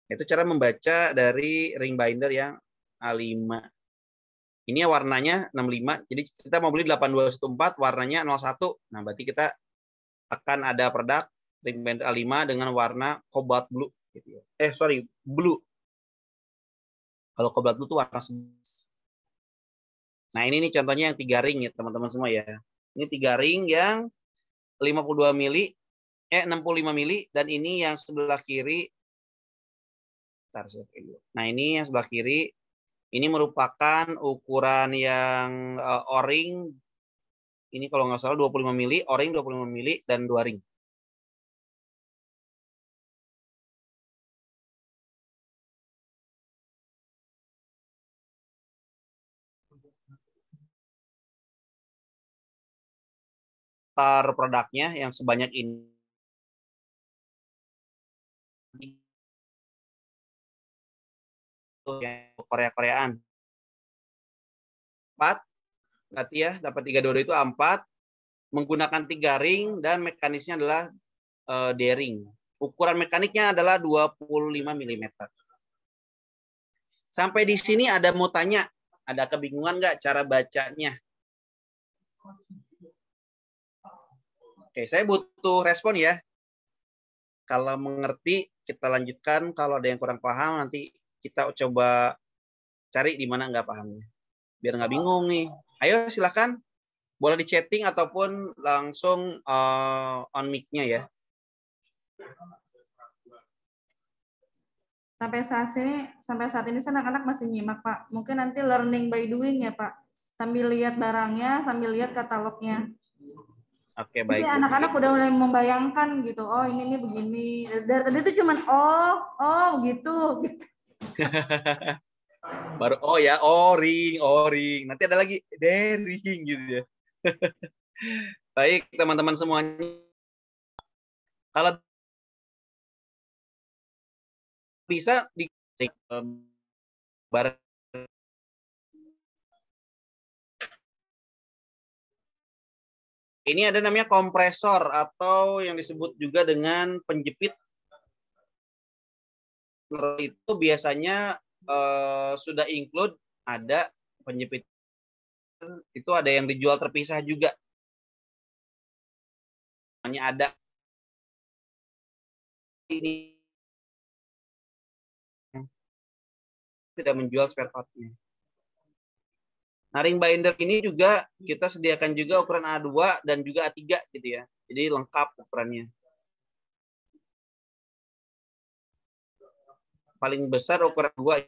Itu cara membaca dari ring binder yang A5. Ini warnanya 65. Jadi kita mau beli 8214 warnanya 01. Nah, berarti kita akan ada produk ring binder A5 dengan warna cobalt blue gitu ya. Blue. Kalau cobalt blue itu warna 11. Nah, ini nih contohnya yang 3 ring ya, teman-teman semua ya. Ini 3 ring yang 52 mili 65 mili dan ini yang sebelah kiri. Nah, ini yang sebelah kiri ini merupakan ukuran yang O-ring. Ini kalau nggak salah 25 mili, O-ring 25 mili dan 2 ring. Produknya yang sebanyak ini Korea-Koreaan 4 berarti ya dapat 322 itu A4 menggunakan 3 ring dan mekanisnya adalah D-ring. Ukuran mekaniknya adalah 25 mm. Sampai di sini ada mau tanya, ada kebingungan nggak cara bacanya? Oke, saya butuh respon ya. Kalau mengerti, kita lanjutkan. Kalau ada yang kurang paham, nanti kita coba cari di mana nggak pahamnya. Biar nggak bingung nih. Ayo silakan. Boleh di chatting ataupun langsung on mic-nya ya. Sampai saat ini anak-anak masih nyimak, Pak. Mungkin nanti learning by doing ya, Pak. Sambil lihat barangnya, sambil lihat katalognya. Oke, baik. Anak-anak udah mulai membayangkan gitu. Oh, ini nih begini. Dari tadi tuh cuman gitu. Baru ya, O-ring. Nanti ada lagi D-ring gitu ya. Baik, teman-teman semuanya. Kalau bisa di barang ini ada namanya kompresor atau yang disebut juga dengan penjepit. Itu biasanya sudah include ada penjepit. Itu ada yang dijual terpisah juga. Hanya ada ini tidak menjual spare part-nya. Nah, ring binder ini juga kita sediakan juga ukuran A2 dan juga A3 gitu ya. Jadi lengkap ukurannya. Paling besar ukuran 2.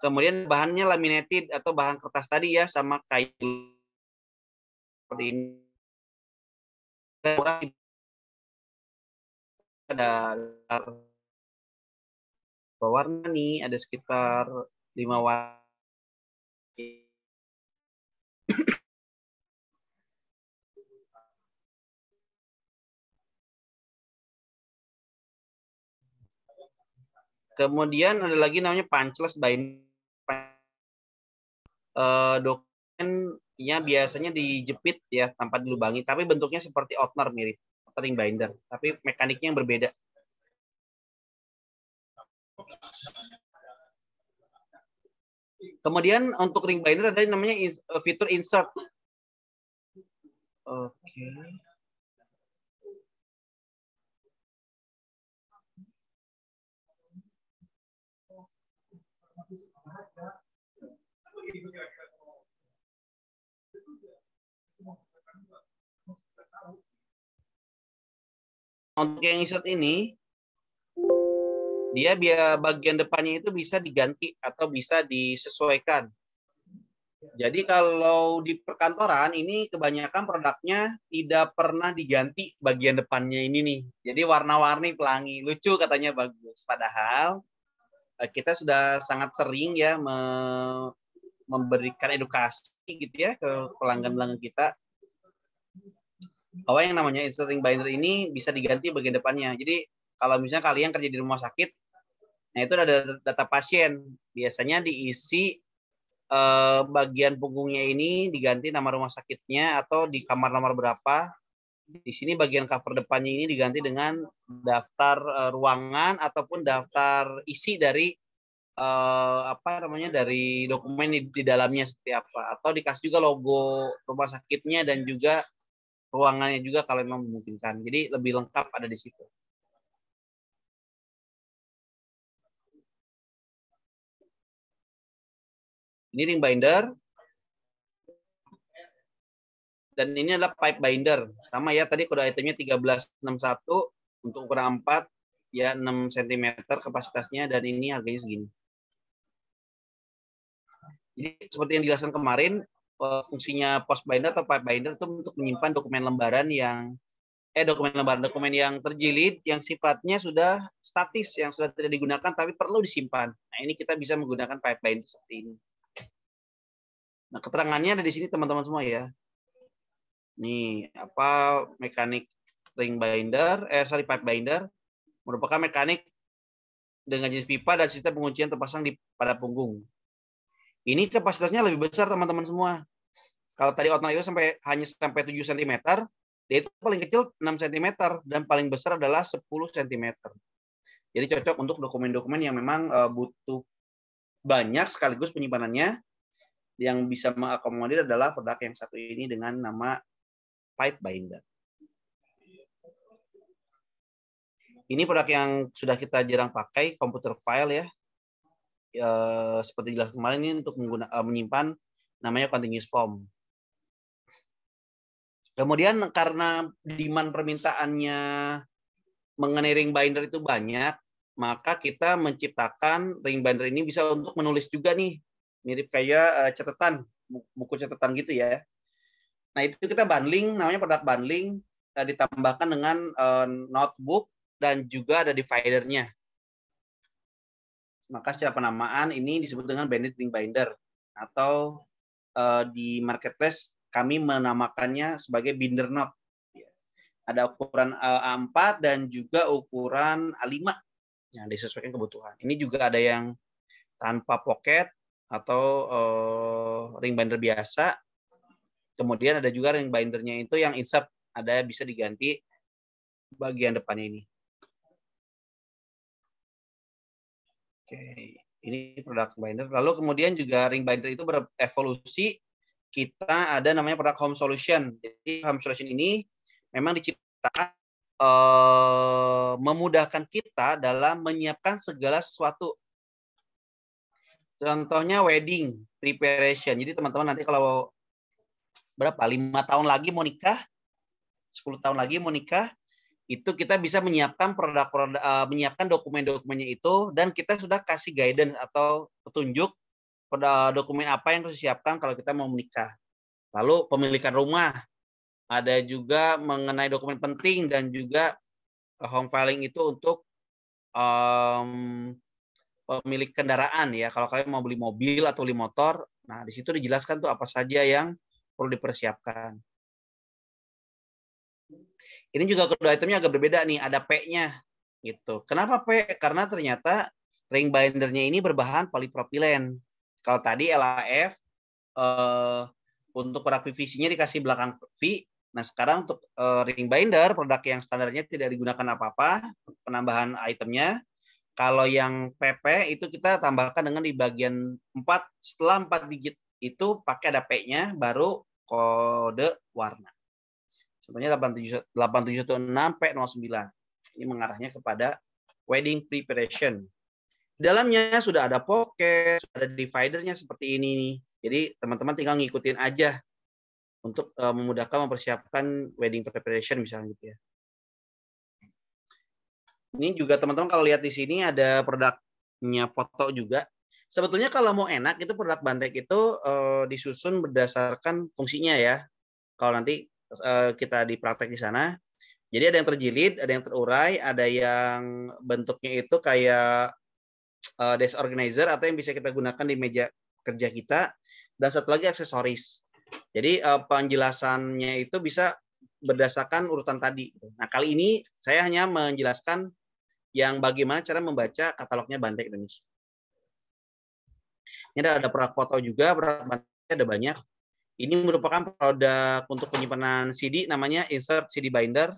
Kemudian bahannya laminated atau bahan kertas tadi ya, sama kayu seperti ini. Ada warna nih, ada sekitar 5 warna. Kemudian ada lagi namanya punchless binder. Dokumennya biasanya dijepit ya tanpa dilubangi, tapi bentuknya seperti opener mirip ring binder, tapi mekaniknya yang berbeda. Kemudian untuk ring binder ada yang namanya fitur insert. Oke. Untuk yang insert ini, dia bagian depannya itu bisa diganti atau bisa disesuaikan. Jadi kalau di perkantoran ini kebanyakan produknya tidak pernah diganti bagian depannya ini nih. Jadi warna-warni pelangi, lucu katanya bagus. Padahal kita sudah sangat sering ya memberikan edukasi gitu ya ke pelanggan-pelanggan kita bahwa yang namanya insert ring binder ini bisa diganti bagian depannya. Jadi kalau misalnya kalian kerja di rumah sakit, nah itu ada data pasien, biasanya diisi bagian punggungnya ini diganti nama rumah sakitnya atau di kamar nomor berapa. Di sini bagian cover depannya ini diganti dengan daftar ruangan ataupun daftar isi dari dari dokumen di dalamnya seperti apa, atau dikasih juga logo rumah sakitnya dan juga ruangannya juga kalau memang memungkinkan. Jadi lebih lengkap ada di situ. Ini ring binder. Dan ini adalah pipe binder. Sama ya, tadi kode itemnya 1361 untuk ukuran 4 ya 6 cm kapasitasnya, dan ini harganya segini. Jadi seperti yang dijelaskan kemarin, fungsinya post binder atau pipe binder itu untuk menyimpan dokumen lembaran dokumen yang terjilid yang sifatnya sudah statis, yang sudah tidak digunakan tapi perlu disimpan. Nah, ini kita bisa menggunakan pipe binder seperti ini. Nah, keterangannya ada di sini teman-teman semua ya. Nih, mekanik ring binder, pipe binder merupakan mekanik dengan jenis pipa dan sistem penguncian terpasang pada punggung. Ini kapasitasnya lebih besar teman-teman semua. Kalau tadi outline itu hanya sampai 7 cm, dia itu paling kecil 6 cm dan paling besar adalah 10 cm. Jadi cocok untuk dokumen-dokumen yang memang butuh banyak sekaligus penyimpanannya. Yang bisa mengakomodir adalah produk yang satu ini dengan nama pipe binder. Ini produk yang sudah kita jarang pakai, komputer file ya. Seperti jelas kemarin ini untuk menyimpan namanya continuous form. Kemudian karena demand permintaannya mengenai ring binder itu banyak, maka kita menciptakan ring binder ini bisa untuk menulis juga nih, mirip kayak catatan, buku catatan gitu ya. Nah, itu kita bundling, namanya produk bundling, ditambahkan dengan notebook dan juga ada dividernya. Maka secara penamaan ini disebut dengan banded ring binder, atau di marketplace kami menamakannya sebagai binder note. Ada ukuran A4 dan juga ukuran A5 yang disesuaikan kebutuhan. Ini juga ada yang tanpa pocket atau ring binder biasa. Kemudian ada juga ring bindernya itu yang insert, ada bisa diganti bagian depannya ini. Oke, ini produk binder. Lalu kemudian juga ring binder itu berevolusi. Kita ada namanya produk home solution. Jadi home solution ini memang diciptakan memudahkan kita dalam menyiapkan segala sesuatu. Contohnya wedding preparation. Jadi teman-teman nanti kalau berapa 5 tahun lagi mau nikah, 10 tahun lagi mau nikah, itu kita bisa menyiapkan produk-produk, menyiapkan dokumen-dokumennya itu, dan kita sudah kasih guidance atau petunjuk pada dokumen apa yang harus disiapkan kalau kita mau menikah. Lalu pemilikan rumah, ada juga mengenai dokumen penting, dan juga home filing itu untuk pemilik kendaraan ya. Kalau kalian mau beli mobil atau beli motor, nah di situ dijelaskan tuh apa saja yang perlu dipersiapkan. Ini juga kedua itemnya agak berbeda nih, ada P-nya gitu. Kenapa P? Karena ternyata ring bindernya ini berbahan polipropilen. Kalau tadi LAF untuk produk PVC-nya dikasih belakang V. Nah sekarang untuk ring binder, produk yang standarnya tidak digunakan apa-apa, penambahan itemnya. Kalau yang PP itu kita tambahkan dengan di bagian 4, setelah 4 digit itu pakai ada P-nya, baru kode warna. Contohnya 8716 P09. Ini mengarahnya kepada wedding preparation. Di dalamnya sudah ada pocket, sudah ada dividernya seperti ini nih. Jadi teman-teman tinggal ngikutin aja untuk memudahkan mempersiapkan wedding preparation misalnya gitu ya. Ini juga teman-teman kalau lihat di sini ada produknya foto juga. Sebetulnya kalau mau enak itu produk Bantek itu disusun berdasarkan fungsinya ya. Kalau nanti kita dipraktek di sana. Jadi ada yang terjilid, ada yang terurai, ada yang bentuknya itu kayak desk organizer atau yang bisa kita gunakan di meja kerja kita, dan satu lagi aksesoris. Jadi penjelasannya itu bisa berdasarkan urutan tadi. Nah kali ini saya hanya menjelaskan yang bagaimana cara membaca katalognya Bantek Indonesia. Ini ada produk foto juga, produk Bantek ada banyak. Ini merupakan produk untuk penyimpanan CD, namanya Insert CD Binder.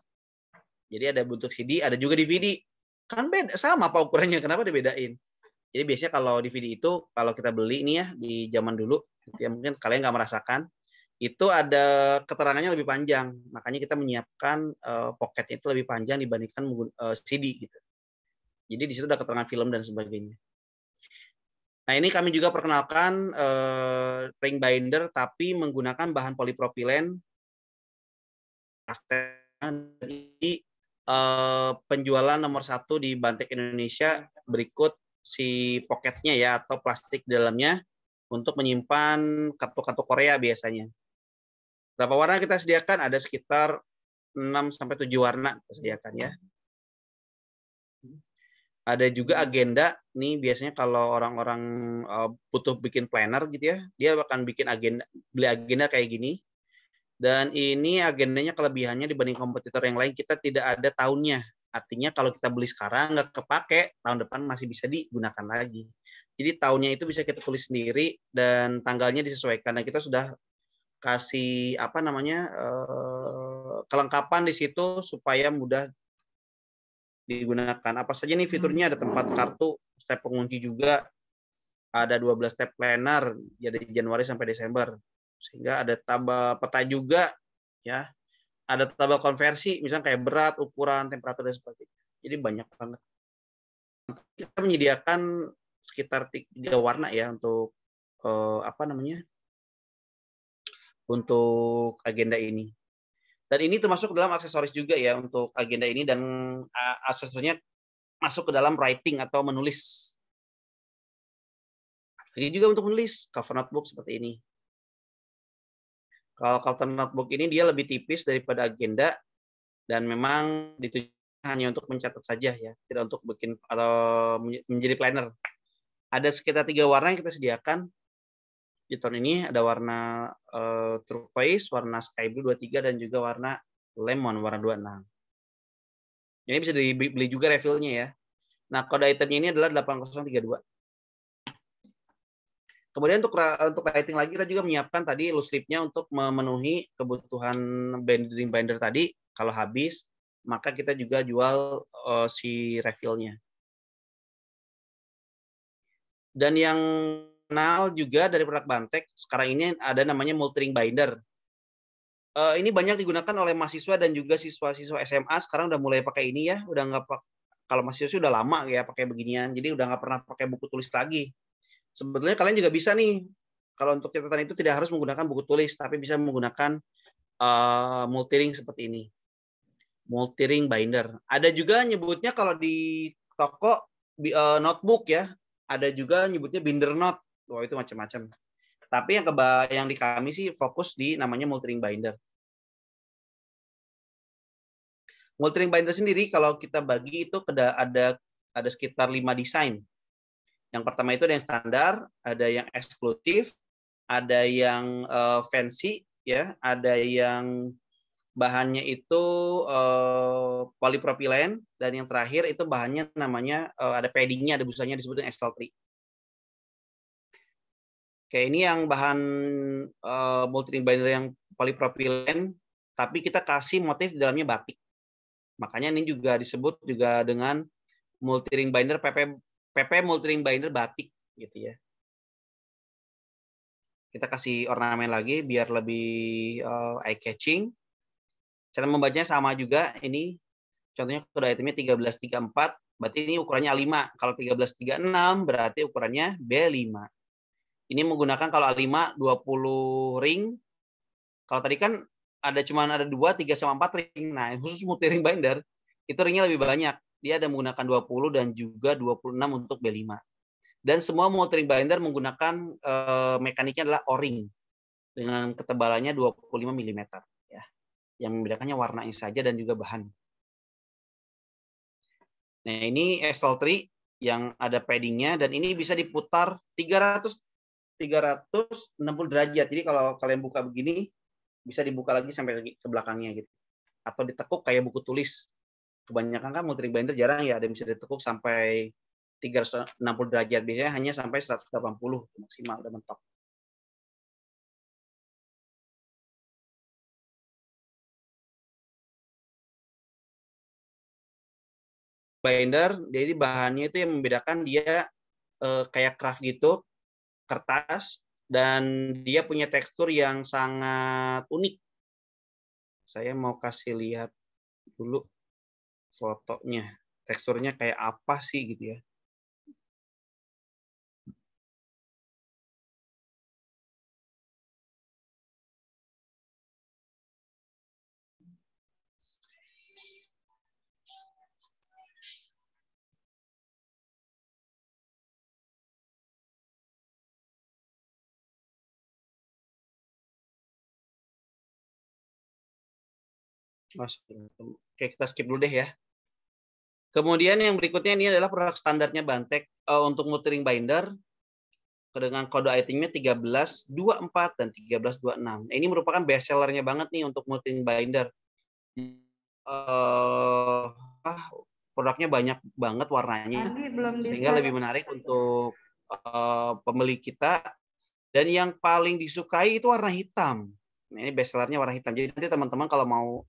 Jadi ada bentuk CD, ada juga DVD. Kan beda, sama apa ukurannya, kenapa dibedain? Jadi biasanya kalau DVD itu, kalau kita beli ini ya, di zaman dulu, ya mungkin kalian nggak merasakan, itu ada keterangannya lebih panjang. Makanya kita menyiapkan pocketnya itu lebih panjang dibandingkan CD gitu. Jadi di situ ada keterangan film dan sebagainya. Nah ini kami juga perkenalkan ring binder tapi menggunakan bahan polipropilen. Jadi penjualan nomor 1 di Bantek Indonesia berikut si pocketnya ya, atau plastik di dalamnya untuk menyimpan kartu-kartu Korea biasanya. Berapa warna kita sediakan? Ada sekitar 6-7 warna kita sediakan ya. Ada juga agenda, nih biasanya kalau orang-orang butuh bikin planner gitu ya, dia akan bikin agenda, beli agenda kayak gini. Dan ini agendanya kelebihannya dibanding kompetitor yang lain, kita tidak ada tahunnya. Artinya kalau kita beli sekarang nggak kepake, tahun depan masih bisa digunakan lagi. Jadi tahunnya itu bisa kita tulis sendiri dan tanggalnya disesuaikan. Nah kita sudah kasih apa namanya kelengkapan di situ supaya mudah digunakan. Apa saja nih fiturnya? Ada tempat kartu, step pengunci juga, ada 12 step planner dari Januari sampai Desember, sehingga ada tabel peta juga ya, ada tabel konversi misalnya kayak berat, ukuran, temperatur dan sebagainya. Jadi banyak banget. Kita menyediakan sekitar 3 warna ya untuk apa namanya, untuk agenda ini. Dan ini termasuk dalam aksesoris juga ya untuk agenda ini, dan aksesorisnya masuk ke dalam writing atau menulis. Ini juga untuk menulis, cover notebook seperti ini. Kalau cover notebook ini dia lebih tipis daripada agenda, dan memang ditujukan hanya untuk mencatat saja ya, tidak untuk bikin atau menjadi planner. Ada sekitar 3 warna yang kita sediakan. Di tahun ini ada warna turquoise, warna sky blue 23, dan juga warna lemon warna 26. Ini bisa dibeli juga refillnya ya. Nah kode itemnya ini adalah 8032. Kemudian untuk writing lagi kita juga menyiapkan tadi loose leaf-nya untuk memenuhi kebutuhan ring binder tadi. Kalau habis maka kita juga jual si refillnya. Dan yang kenal juga dari produk Bantek sekarang ini ada namanya multi ring binder. Ini banyak digunakan oleh mahasiswa dan juga siswa-siswa SMA sekarang udah mulai pakai ini ya, udah nggak kalau mahasiswa sih udah lama ya pakai beginian, jadi udah nggak pernah pakai buku tulis lagi. Sebetulnya kalian juga bisa nih, kalau untuk catatan itu tidak harus menggunakan buku tulis, tapi bisa menggunakan multiring seperti ini, multiring binder. Ada juga nyebutnya kalau di toko notebook ya, ada juga nyebutnya binder note. Wah itu macam-macam. Tapi yang di kami sih fokus di namanya multiring binder. Multiring binder sendiri kalau kita bagi itu ada sekitar 5 desain. Yang pertama itu ada yang standar, ada yang eksklusif, ada yang fancy, ya, ada yang bahannya itu polipropilen, dan yang terakhir itu bahannya namanya ada paddingnya, ada busanya disebutnya XL3. Oke, ini yang bahan multiring binder yang polipropilen, tapi kita kasih motif di dalamnya batik. Makanya ini juga disebut juga dengan multiring binder PP multiring binder batik gitu ya. Kita kasih ornamen lagi biar lebih eye catching. Cara membacanya sama juga, ini contohnya kode itemnya 1334, berarti ini ukurannya A5. Kalau 1336 berarti ukurannya B5. Ini menggunakan kalau A5 20 ring. Kalau tadi kan cuma ada 2, 3 sama 4 ring. Nah, khusus multiring binder itu ringnya lebih banyak. Dia ada menggunakan 20 dan juga 26 untuk B5. Dan semua multiring binder menggunakan mekaniknya adalah O-ring dengan ketebalannya 25 mm ya. Yang membedakannya warnanya saja dan juga bahan. Nah, ini XL3 yang ada paddingnya dan ini bisa diputar 360 derajat. Jadi kalau kalian buka begini bisa dibuka lagi sampai ke belakangnya gitu. Atau ditekuk kayak buku tulis. Kebanyakan kan multiring binder jarang ya ada yang bisa ditekuk sampai 360 derajat. Biasanya hanya sampai 180 maksimal udah mentok. Binder, jadi bahannya itu yang membedakan dia kayak craft gitu, kertas, dan dia punya tekstur yang sangat unik. Saya mau kasih lihat dulu fotonya. Teksturnya kayak apa sih gitu ya. Oke, kita skip dulu deh ya. Kemudian yang berikutnya ini adalah produk standarnya Bantek untuk multiring binder dengan kode itemnya 1324 dan 1326. Ini merupakan best sellernya banget nih untuk multiring binder. Produknya banyak banget warnanya, sehingga lebih menarik untuk pembeli kita. Dan yang paling disukai itu warna hitam. Nah, ini best sellernya warna hitam. Jadi nanti teman-teman kalau mau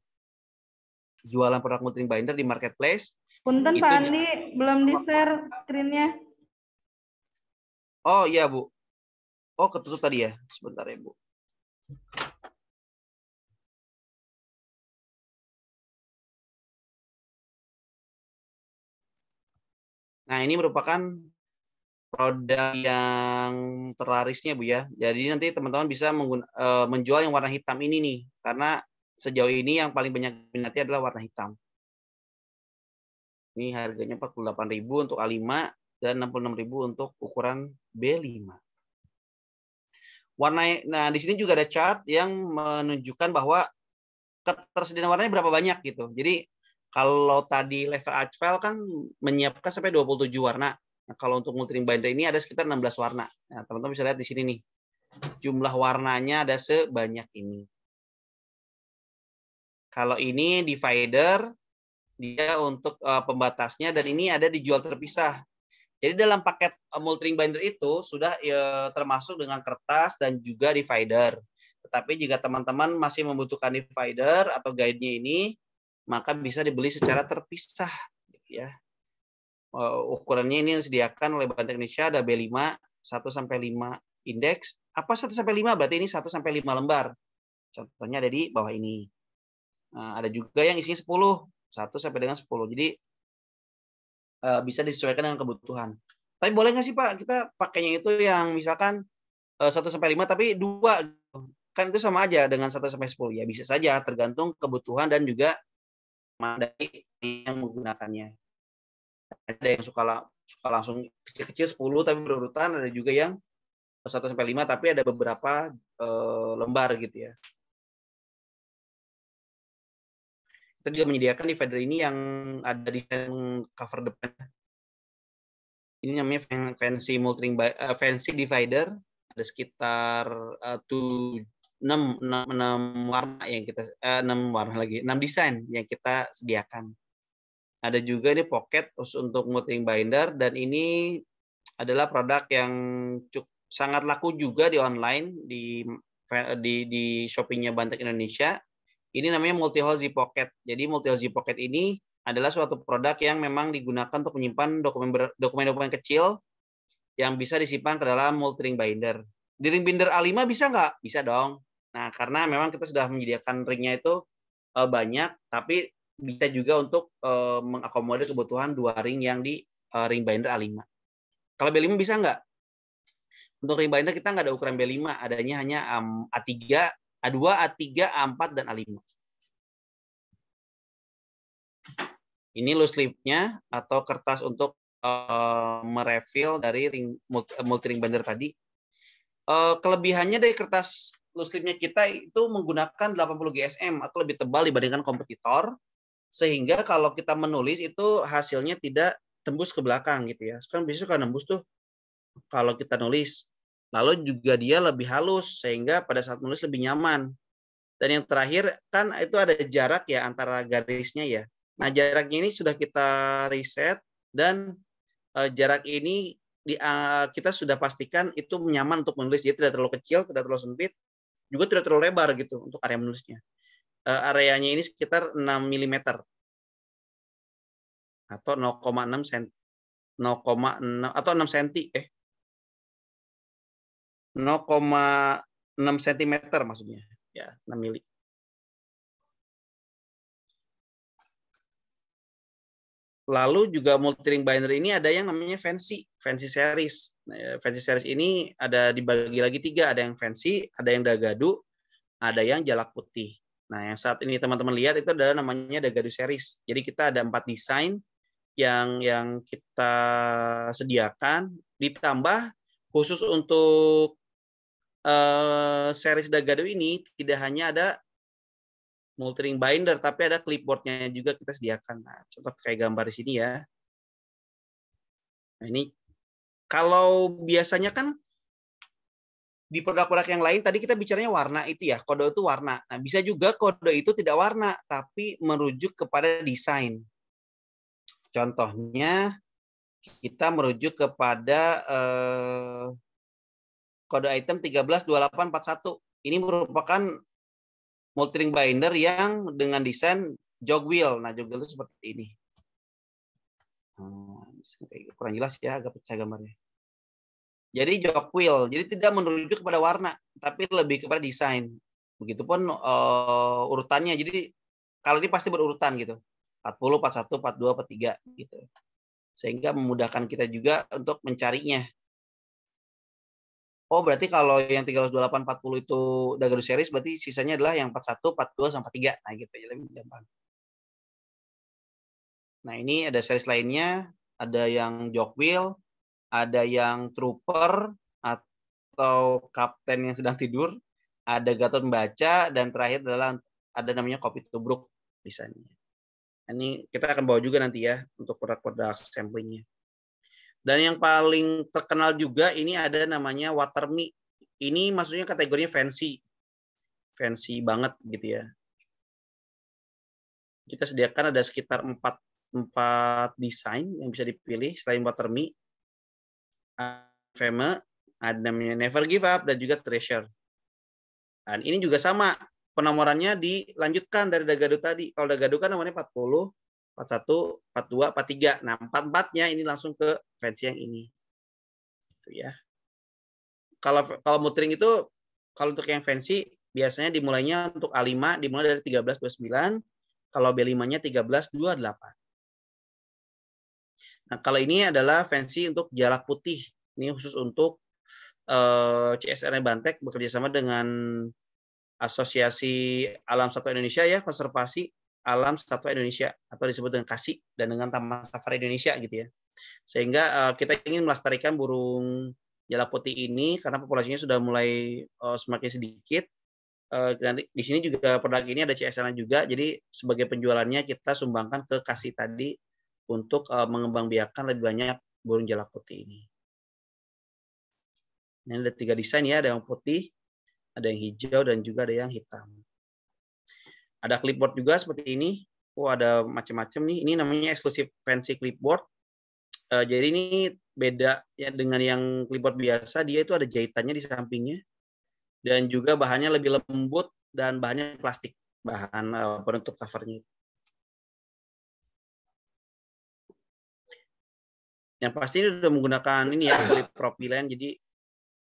jualan produk multiring binder di marketplace. Punten Pak Andi, belum di-share screen-nya. Oh iya Bu. Oh ketutup tadi ya. Sebentar ya Bu. Nah ini merupakan produk yang terlarisnya Bu ya. Jadi nanti teman-teman bisa menjual yang warna hitam ini nih. Karena sejauh ini yang paling banyak minatnya adalah warna hitam. Ini harganya 48.000 untuk A5 dan 66.000 untuk ukuran B5. Nah di sini juga ada chart yang menunjukkan bahwa ketersediaan warnanya berapa banyak gitu. Jadi kalau tadi level Archfile kan menyiapkan sampai 27 warna. Nah, kalau untuk multiring binder ini ada sekitar 16 warna. Nah, teman-teman bisa lihat di sini nih. Jumlah warnanya ada sebanyak ini. Kalau ini divider, dia untuk pembatasnya, dan ini ada dijual terpisah. Jadi dalam paket multiring binder itu sudah termasuk dengan kertas dan juga divider. Tetapi jika teman-teman masih membutuhkan divider atau guide-nya ini, maka bisa dibeli secara terpisah. Ya. Ukurannya ini disediakan oleh Bantek Indonesia, ada B5, 1-5 indeks. Apa 1-5? Berarti ini 1-5 lembar. Contohnya ada di bawah ini. Nah, ada juga yang isinya 10, 1 sampai dengan 10. Jadi bisa disesuaikan dengan kebutuhan. Tapi boleh nggak sih Pak, kita pakainya itu yang misalkan 1 sampai 5 tapi 2, kan itu sama aja dengan 1 sampai 10. Ya bisa saja, tergantung kebutuhan dan juga dari yang menggunakannya. Ada yang suka langsung kecil-kecil 10 tapi berurutan, ada juga yang 1 sampai 5 tapi ada beberapa lembar gitu ya. Kita juga menyediakan divider ini yang ada desain cover depan. Ini namanya fancy fancy divider. Ada sekitar 6 warna yang kita 6 desain yang kita sediakan. Ada juga ini pocket untuk multiplying binder, dan ini adalah produk yang sangat laku juga di online di Shopee-nya Bantek Indonesia. Ini namanya multi-hole zip pocket. Jadi multi-hole zip pocket ini adalah suatu produk yang memang digunakan untuk menyimpan dokumen-dokumen kecil yang bisa disimpan ke dalam multi-ring binder. Di ring binder A5 bisa nggak? Bisa dong. Nah, karena memang kita sudah menyediakan ringnya itu banyak, tapi bisa juga untuk mengakomodir kebutuhan 2 ring yang di ring binder A5. Kalau B5 bisa nggak? Untuk ring binder kita nggak ada ukuran B5, adanya hanya A3, A2, A3, A4, dan A5. Ini loose leaf-nya atau kertas untuk merefill dari multi-ring binder tadi. Kelebihannya dari kertas loose leaf-nya kita itu menggunakan 80 GSM atau lebih tebal dibandingkan kompetitor, sehingga kalau kita menulis itu hasilnya tidak tembus ke belakang gitu ya. Kan biasanya suka nembus tuh kalau kita nulis. Lalu juga dia lebih halus sehingga pada saat menulis lebih nyaman. Dan yang terakhir kan itu ada jarak ya antara garisnya ya. Nah, jaraknya ini sudah kita riset dan jarak ini kita sudah pastikan itu nyaman untuk menulis. Jadi tidak terlalu kecil, tidak terlalu sempit, juga tidak terlalu lebar gitu untuk area menulisnya. Areanya ini sekitar 6 mm atau 0,6 cm. 0,6 atau 6 cm 0,6 cm maksudnya. Ya, 6 mili. Lalu juga multi-ring binder ini ada yang namanya fancy series. Fancy series ini ada dibagi lagi 3, ada yang fancy, ada yang dagadu, ada yang jalak putih. Nah, yang saat ini teman-teman lihat itu adalah namanya dagadu series. Jadi kita ada 4 desain yang kita sediakan, ditambah khusus untuk series dagadu ini tidak hanya ada multi-ring binder, tapi ada clipboard-nya juga kita sediakan. Nah, contoh kayak gambar di sini ya. Nah, ini kalau biasanya kan di produk-produk yang lain tadi kita bicaranya warna itu ya, kode itu warna. Nah, bisa juga kode itu tidak warna, tapi merujuk kepada desain. Contohnya kita merujuk kepada kode item 132841. Ini merupakan multi-ring binder yang dengan desain jog wheel. Nah, jog wheel itu seperti ini. Kurang jelas ya, agak pecah gambarnya. Jadi jog wheel, jadi tidak merujuk kepada warna, tapi lebih kepada desain. Begitupun urutannya. Jadi kalau ini pasti berurutan gitu. 40, 41, 42, 43 gitu. Sehingga memudahkan kita juga untuk mencarinya. Oh, berarti kalau yang 132840 itu dagadu series, berarti sisanya adalah yang 41, 42, sampai 43. Nah, gitu ya, lebih gampang. Nah, ini ada series lainnya, ada yang jog wheel, ada yang trooper atau kapten yang sedang tidur, ada Gatot membaca, dan terakhir adalah ada namanya kopi tubruk desainnya. Ini kita akan bawa juga nanti ya untuk produk-produk samplingnya. Dan yang paling terkenal juga ini ada namanya Waterme. Ini maksudnya kategorinya fancy. Fancy banget gitu ya. Kita sediakan ada sekitar 4 desain yang bisa dipilih selain Waterme. Feme, ada namanya Never Give Up, dan juga Treasure. Dan ini juga sama. Penomorannya dilanjutkan dari dagadu tadi. Kalau dagadu kan nomornya 40, 41, 42, 43. Nah, 44-nya ini langsung ke fancy yang ini. Itu ya. Kalau multi-ring itu, kalau untuk yang fancy, biasanya dimulainya untuk A5 dimulai dari 1329, kalau B5-nya 1328. Nah, kalau ini adalah fancy untuk jalak putih. Ini khusus untuk CSR Bantek bekerja sama dengan Asosiasi Alam Satwa Indonesia ya, Konservasi Alam Satwa Indonesia atau disebut dengan KASI dan dengan Taman Safari Indonesia gitu ya. Sehingga kita ingin melestarikan burung jalak putih ini karena populasinya sudah mulai semakin sedikit. Dan di sini juga produk ini ada CSR juga, jadi sebagai penjualannya kita sumbangkan ke KASI tadi untuk mengembangbiakan lebih banyak burung jalak putih ini. Ini ada 3 desain ya, ada yang putih, ada yang hijau, dan juga ada yang hitam. Ada clipboard juga seperti ini. Oh, ada macam-macam nih. Ini namanya eksklusif fancy clipboard. Jadi ini beda ya dengan yang clipboard biasa. Dia itu ada jahitannya di sampingnya. Dan juga bahannya lebih lembut dan bahannya plastik. Bahan penutup covernya. Yang pasti ini sudah menggunakan ini ya, polipropilen. Jadi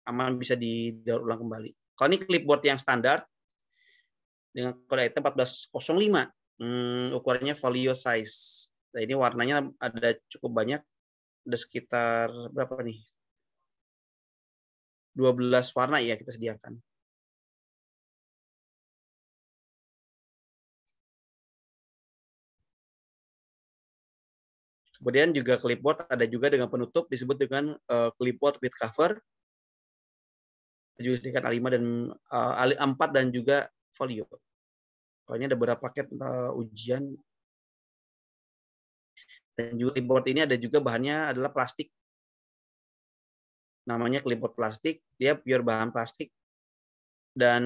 aman bisa didaur ulang kembali. Kalau ini clipboard yang standar dengan kode item 1405, ukurannya folio size. Nah, ini warnanya ada cukup banyak, ada sekitar berapa nih? 12 warna ya kita sediakan. Kemudian juga clipboard ada juga dengan penutup disebut dengan clipboard with cover. Juga sediakan A5 dan A4 dan juga folio. Kalau ini ada beberapa paket ujian. Dan juga clipboard ini ada juga bahannya adalah plastik. Namanya clipboard plastik, dia pure bahan plastik. Dan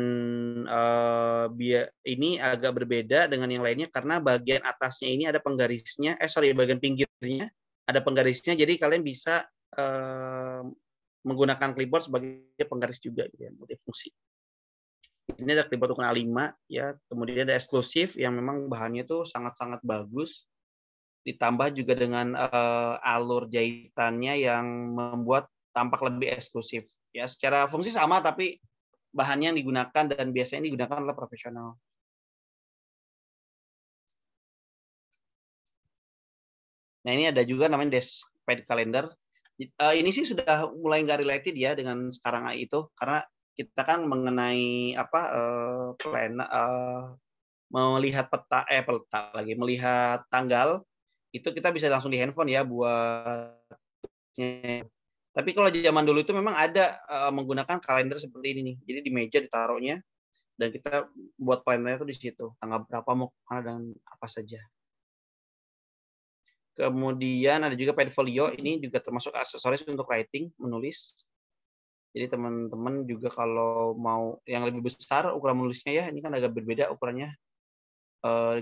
ini agak berbeda dengan yang lainnya karena bagian atasnya ini ada penggarisnya, bagian pinggirnya ada penggarisnya, jadi kalian bisa menggunakan clipboard sebagai penggaris juga gitu ya, multifungsi. Ini ada clipboard ukuran A5 ya, kemudian ada eksklusif yang memang bahannya tuh sangat-sangat bagus, ditambah juga dengan alur jahitannya yang membuat tampak lebih eksklusif. Ya, secara fungsi sama tapi bahannya yang digunakan dan biasanya digunakan oleh profesional. Nah, ini ada juga namanya desk pad calendar. Ini sih sudah mulai nggak related ya dengan sekarang itu karena kita kan mengenai melihat peta lagi melihat tanggal itu kita bisa langsung di handphone ya buat. Tapi kalau zaman dulu itu memang ada menggunakan kalender seperti ini nih. Jadi di meja ditaruhnya dan kita buat kalendernya itu di situ tanggal berapa mau kemana dan apa saja. Kemudian ada juga portfolio, ini juga termasuk aksesoris untuk writing, menulis. Jadi teman-teman juga kalau mau yang lebih besar ukuran menulisnya ya, ini kan agak berbeda ukurannya.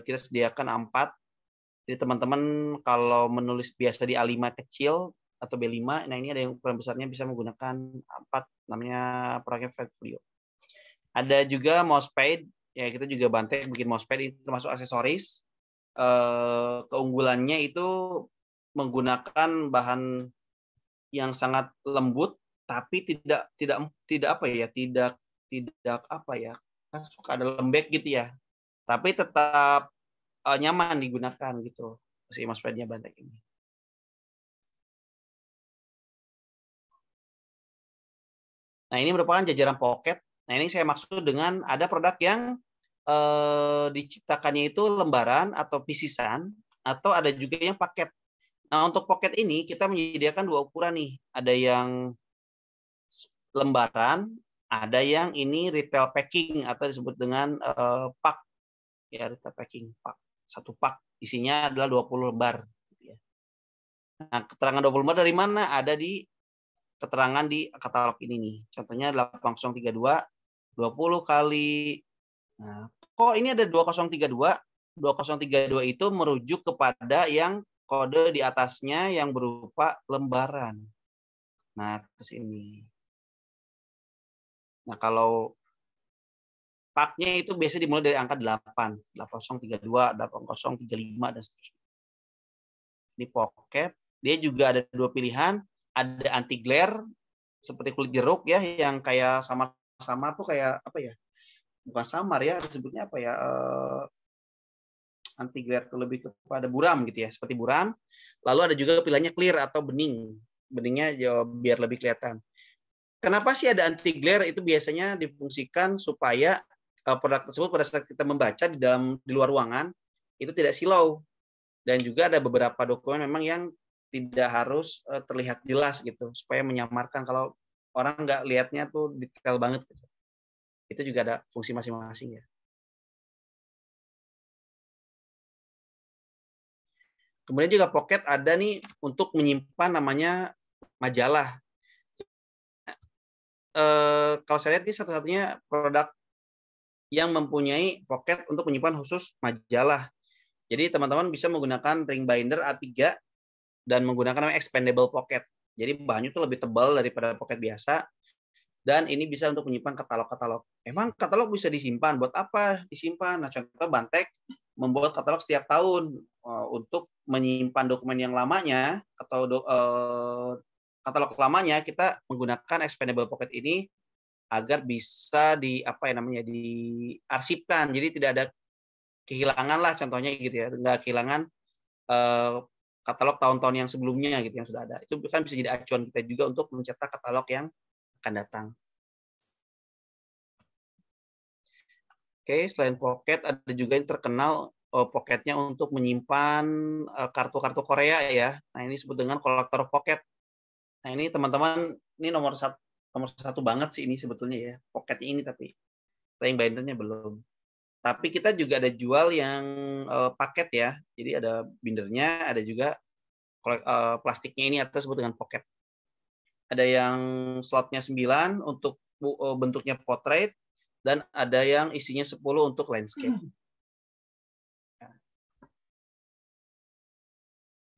Kita sediakan A4. Jadi teman-teman kalau menulis biasa di A5 kecil atau B5, nah ini ada yang ukuran besarnya bisa menggunakan A4, namanya produk portfolio. Ada juga mousepad, ya kita juga Bantek bikin mousepad, ini termasuk aksesoris. Keunggulannya itu menggunakan bahan yang sangat lembut tapi tidak kan suka ada lembek gitu ya, tapi tetap nyaman digunakan gitu si mousepadnya Bantek ini. Nah, ini merupakan jajaran pocket. Nah, ini saya maksud dengan ada produk yang diciptakannya itu lembaran atau pieces-an, atau ada juga yang paket. Nah, untuk pocket ini kita menyediakan 2 ukuran nih. Ada yang lembaran, ada yang ini retail packing atau disebut dengan pak. Ya, retail packing, pak. 1 pak isinya adalah 20 lembar. Nah, keterangan 20 lembar dari mana? Ada di keterangan di katalog ini nih. Contohnya 8032, 20 kali. Nah, kok ini ada 2032? 2032 itu merujuk kepada yang kode di atasnya yang berupa lembaran. Nah, ke sini. Nah, kalau paknya itu biasanya dimulai dari angka 8, 8032, 8035 dan seterusnya. Ini pocket, dia juga ada 2 pilihan, ada anti glare seperti kulit jeruk ya yang kayak sama-sama tuh kayak apa ya? bukan samar ya, disebutnya apa ya? Anti glare itu lebih kepada buram gitu ya, seperti buram. Lalu ada juga pilihannya clear atau bening. Beningnya biar lebih kelihatan. Kenapa sih ada anti glare? Itu biasanya difungsikan supaya produk tersebut pada saat kita membaca di luar ruangan itu tidak silau. Dan juga ada beberapa dokumen memang yang tidak harus terlihat jelas gitu, supaya menyamarkan kalau orang nggak lihatnya tuh detail banget. Gitu. Itu juga ada fungsi masing-masing ya. Kemudian juga pocket ada nih untuk menyimpan namanya majalah. Kalau saya lihat ini satu-satunya produk yang mempunyai pocket untuk menyimpan khusus majalah. Jadi teman-teman bisa menggunakan ring binder A3 dan menggunakan namanya expandable pocket. Jadi bahannya itu lebih tebal daripada pocket biasa. Dan ini bisa untuk menyimpan katalog-katalog. Emang katalog bisa disimpan? Buat apa disimpan? Nah, contoh Bantek membuat katalog setiap tahun untuk menyimpan dokumen yang lamanya atau katalog lamanya kita menggunakan expandable pocket ini agar bisa diarsipkan. Jadi tidak ada kehilangan lah contohnya gitu ya, nggak kehilangan katalog tahun-tahun yang sebelumnya gitu yang sudah ada. Itu kan bisa jadi acuan kita juga untuk mencetak katalog yang akan datang. Oke, selain pocket ada juga yang terkenal pocketnya untuk menyimpan kartu-kartu Korea ya. Nah ini disebut dengan kolektor pocket. Nah ini teman-teman ini nomor satu banget sih ini sebetulnya ya pocketnya ini, tapi ring bindernya belum. Tapi kita juga ada jual yang paket ya. Jadi ada bindernya, ada juga plastiknya ini atau disebut dengan pocket. Ada yang slotnya 9 untuk bentuknya portrait, dan ada yang isinya 10 untuk landscape.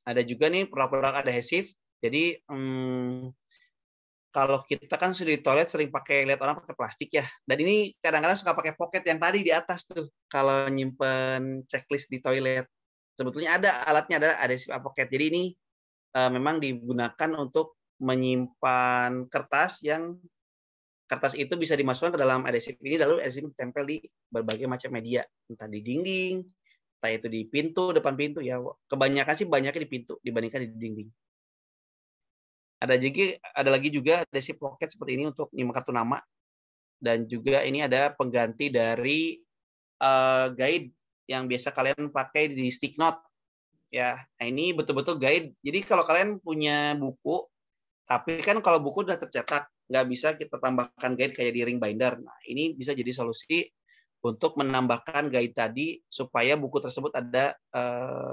Ada juga nih produk-produk adhesif. Jadi kalau kita kan di toilet sering lihat orang pakai plastik ya. Dan ini kadang-kadang suka pakai pocket yang tadi di atas tuh. Kalau nyimpen checklist di toilet. Sebetulnya ada alatnya, ada adhesif pocket. Jadi ini memang digunakan untuk menyimpan kertas itu bisa dimasukkan ke dalam adhesif ini, lalu adhesif ditempel di berbagai macam media, entah di dinding, entah itu di pintu, depan pintu ya. Kebanyakan sih banyaknya di pintu dibandingkan di dinding. Ada lagi juga adhesif pocket seperti ini untuk nyimak kartu nama, dan juga ini ada pengganti dari guide yang biasa kalian pakai di stick note ya. Nah ini betul-betul guide. Jadi kalau kalian punya buku, tapi kan kalau buku udah tercetak, nggak bisa kita tambahkan guide kayak di ring binder. Nah, ini bisa jadi solusi untuk menambahkan guide tadi supaya buku tersebut ada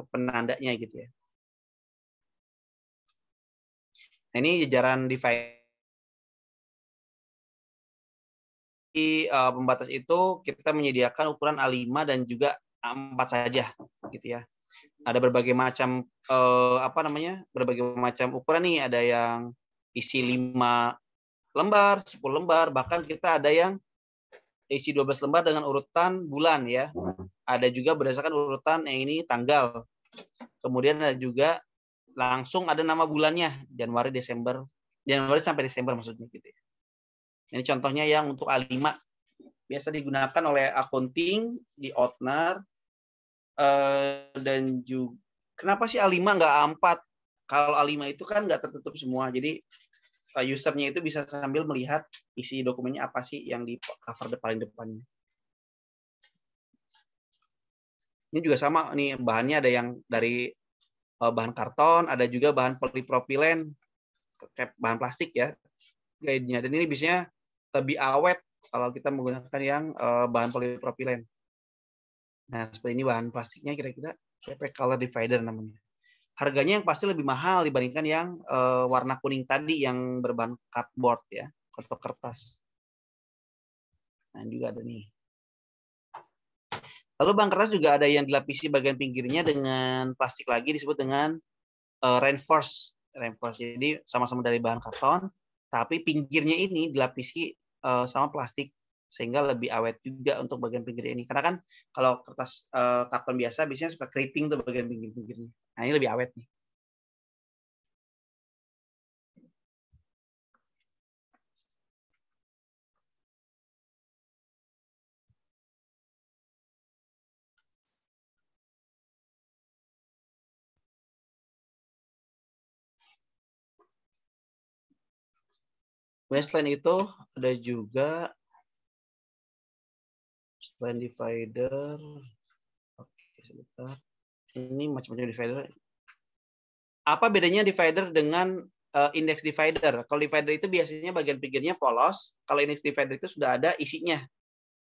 penandanya gitu ya. Nah, ini jajaran divider. Di pembatas itu kita menyediakan ukuran A5 dan juga A4 saja gitu ya. Ada berbagai macam berbagai macam ukuran nih, ada yang isi 5 lembar, 10 lembar, bahkan kita ada yang isi 12 lembar dengan urutan bulan ya. Ada juga berdasarkan urutan yang ini tanggal. Kemudian ada juga langsung ada nama bulannya, Januari sampai Desember maksudnya gitu ya. Ini contohnya yang untuk A5 biasa digunakan oleh accounting di Outner, dan juga kenapa sih A5 nggak A4? Kalau A5 itu kan nggak tertutup semua, jadi usernya itu bisa sambil melihat isi dokumennya apa sih yang di cover paling depannya. Ini juga sama nih, bahannya ada yang dari bahan karton, ada juga bahan polipropilen, bahan plastik ya guide-nya. Dan ini biasanya lebih awet kalau kita menggunakan yang bahan polipropilen. Nah, seperti ini bahan plastiknya kira-kira PP Color Divider namanya. Harganya yang pasti lebih mahal dibandingkan yang warna kuning tadi yang berbahan cardboard ya, atau kertas. Nah, juga ada nih. Lalu bahan kertas juga ada yang dilapisi bagian pinggirnya dengan plastik lagi, disebut dengan reinforce. Jadi sama-sama dari bahan karton, tapi pinggirnya ini dilapisi sama plastik sehingga lebih awet juga untuk bagian pinggirnya ini. Karena kan kalau kertas karton biasa biasanya suka keriting tuh bagian pinggirnya. Nah, ini lebih awet nih. Kemudian selain itu ada juga selain divider. Oke, sebentar. Ini macam-macam divider. Apa bedanya divider dengan index divider? Kalau divider itu biasanya bagian pinggirnya polos. Kalau index divider itu sudah ada isinya.